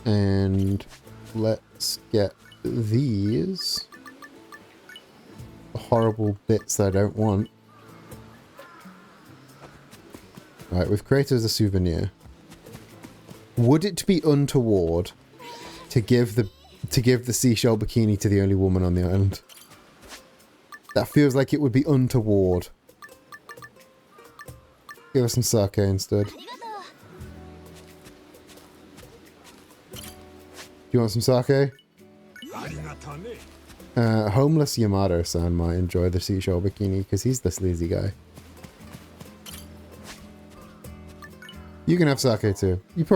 And let's get these horrible bits that I don't want. Right, we've created a souvenir. Would it be untoward to give the seashell bikini to the only woman on the island? That feels like it would be untoward. Give us some sake instead. Do you want some sake? Homeless Yamato-san might enjoy the seashell bikini because he's the sleazy guy. You can have sake too. You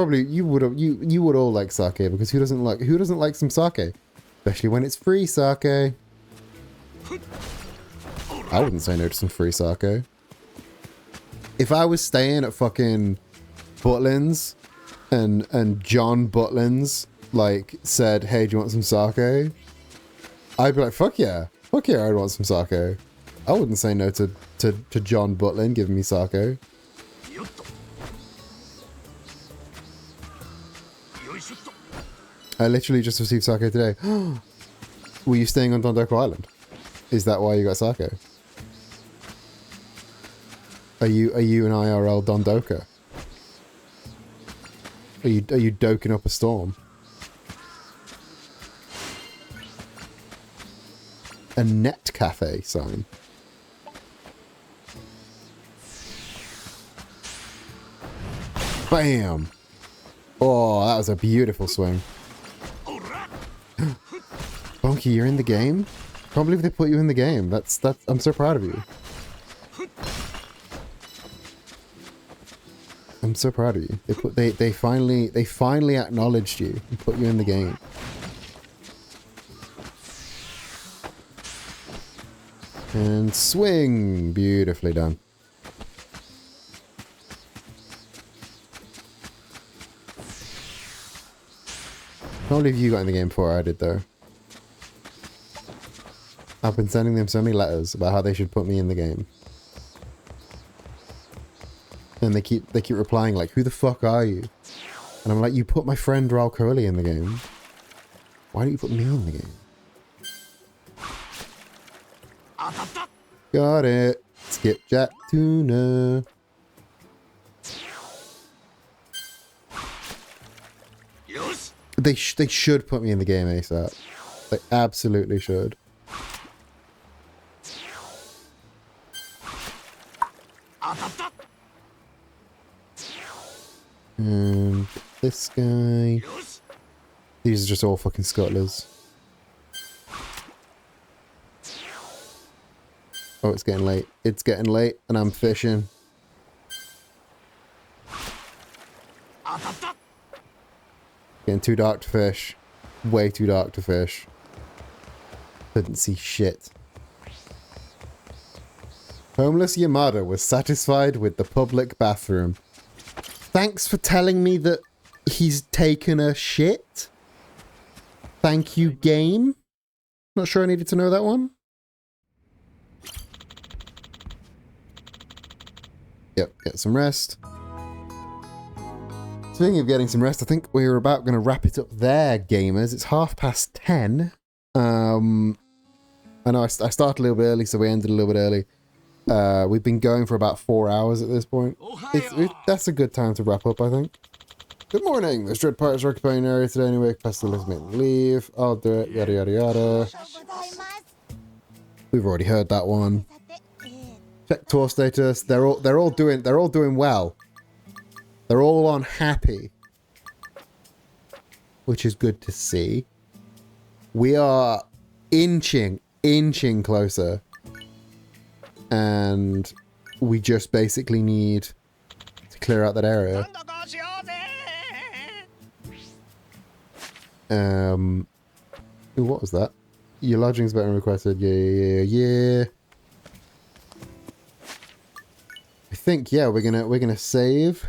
would all like sake because who doesn't like some sake? Especially when it's free sake. I wouldn't say no to some free sake. If I was staying at fucking Butlins and John Butlins like said, "Hey, do you want some sake?" I'd be like, "Fuck yeah, I'd want some sake." I wouldn't say no to John Butlin giving me sake. I literally just received sake today. Were you staying on Dondoko Island? Is that why you got sake? Are you an IRL Dondoko? Are you doking up a storm? A net cafe sign. Bam! Oh, that was a beautiful swing. Bonky, you're in the game? Can't believe they put you in the game. That's I'm so proud of you. I'm so proud of you. They finally acknowledged you and put you in the game. And swing! Beautifully done. I can't believe you got in the game before I did though. I've been sending them so many letters about how they should put me in the game. And they keep replying like, "Who the fuck are you?" And I'm like, "You put my friend Raul Curley in the game. Why don't you put me in the game?" Got it. Skipjack tuna. They should put me in the game ASAP. They absolutely should. this guy. These are just all fucking scuttlers. Oh, it's getting late. It's getting late, and I'm fishing. Getting too dark to fish. Way too dark to fish. Couldn't see shit. Homeless Yamada was satisfied with the public bathroom. Thanks for telling me that he's taken a shit. Thank you, game. Not sure I needed to know that one. Yep, get some rest. Speaking of getting some rest, I think we're about going to wrap it up there, gamers. It's 10:30. I know I started a little bit early, so we ended a little bit early. We've been going for about 4 hours at this point. That's a good time to wrap up, I think. Good morning. There's dread parties are occupying an area today anyway. Past the list, make them leave. I'll do it. Yada yada yada. We've already heard that one. Check tour status. They're all doing well. They're all unhappy, which is good to see. We are inching closer, and we just basically need to clear out that area. Ooh, what was that? Your lodging's better than requested. Yeah. I think we're gonna save.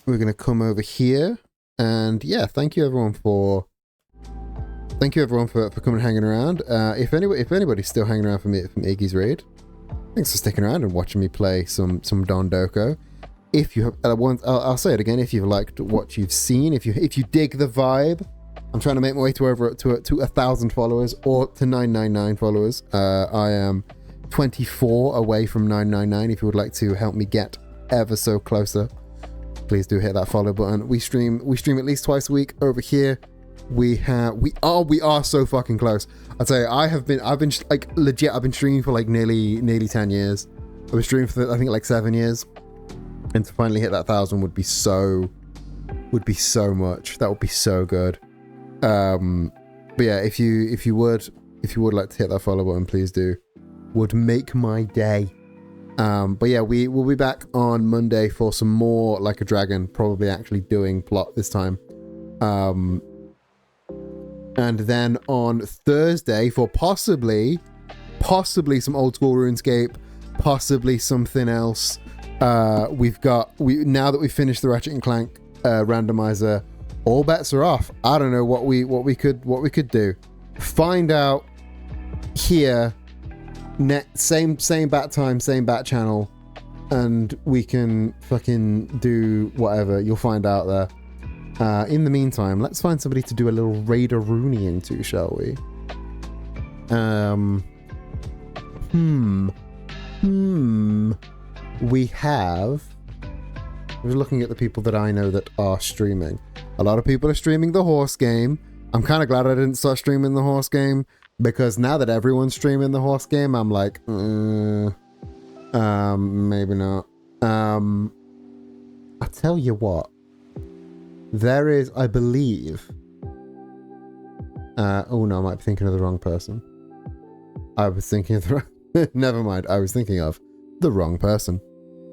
We're gonna come over here, and yeah, thank you everyone for coming and hanging around. If anybody's still hanging around from Iggy's raid, thanks for sticking around and watching me play some Dondoko. If you have, I'll say it again. If you've liked what you've seen, if you dig the vibe, I'm trying to make my way to 1,000 followers, or to 999 followers. I am 24 away from 999. If you would like to help me get ever so closer, please do hit that follow button. We stream at least twice a week over here. We are so fucking close. I'd say I've been like legit. I've been streaming for like nearly 10 years. I was streaming for I think like 7 years, and to finally hit that 1,000 would be so much. That would be so good. But yeah, if you would like to hit that follow button, please do. Would make my day. But yeah, we will be back on Monday for some more Like a Dragon, probably actually doing plot this time. And then on Thursday for possibly some old school RuneScape, possibly something else. Now that we've finished the Ratchet and Clank randomizer, all bets are off. I don't know what we could do. Find out here. Same bat time, same bat channel, and we can fucking do whatever. You'll find out there. In the meantime, let's find somebody to do a little Raider Rooney into, shall we? We're looking at the people that I know that are streaming. A lot of people are streaming the horse game. I'm kind of glad I didn't start streaming the horse game, because now that everyone's streaming the horse game, I'm like, maybe not. I tell you what, there is, I believe, oh no, I might be thinking of the wrong person. Never mind, I was thinking of the wrong person.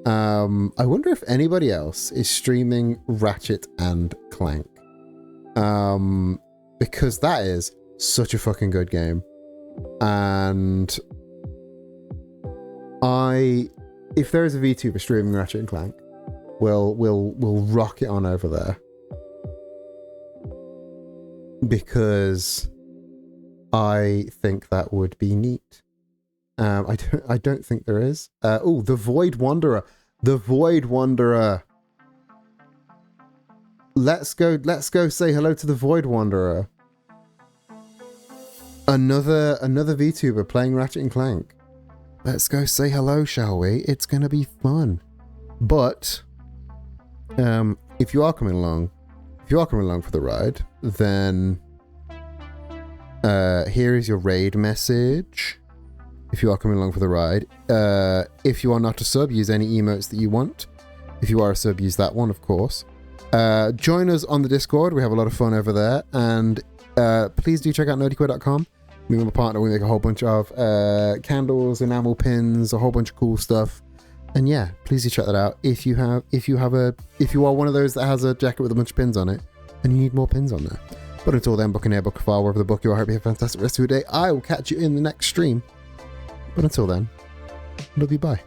I wonder if anybody else is streaming Ratchet and Clank. Because that is such a fucking good game. And if there is a VTuber streaming Ratchet and Clank, we'll rock it on over there. Because I think that would be neat. I don't think there is. Oh, the Void Wanderer. The Void Wanderer. Let's go say hello to the Void Wanderer. Another VTuber playing Ratchet and Clank. Let's go say hello, shall we? It's gonna be fun. But if you are coming along for the ride, then here is your raid message. If you are coming along for the ride, if you are not a sub, use any emotes that you want. If you are a sub, use that one, of course. Join us on the Discord. We have a lot of fun over there. And please do check out nerdyqueer.com. Me and my partner, we make a whole bunch of candles, enamel pins, a whole bunch of cool stuff. And yeah, please do check that out. If you are one of those that has a jacket with a bunch of pins on it, and you need more pins on there. But until then, book an air, book a file, wherever the book you are. I hope you have a fantastic rest of your day. I will catch you in the next stream. But until then, love you, bye.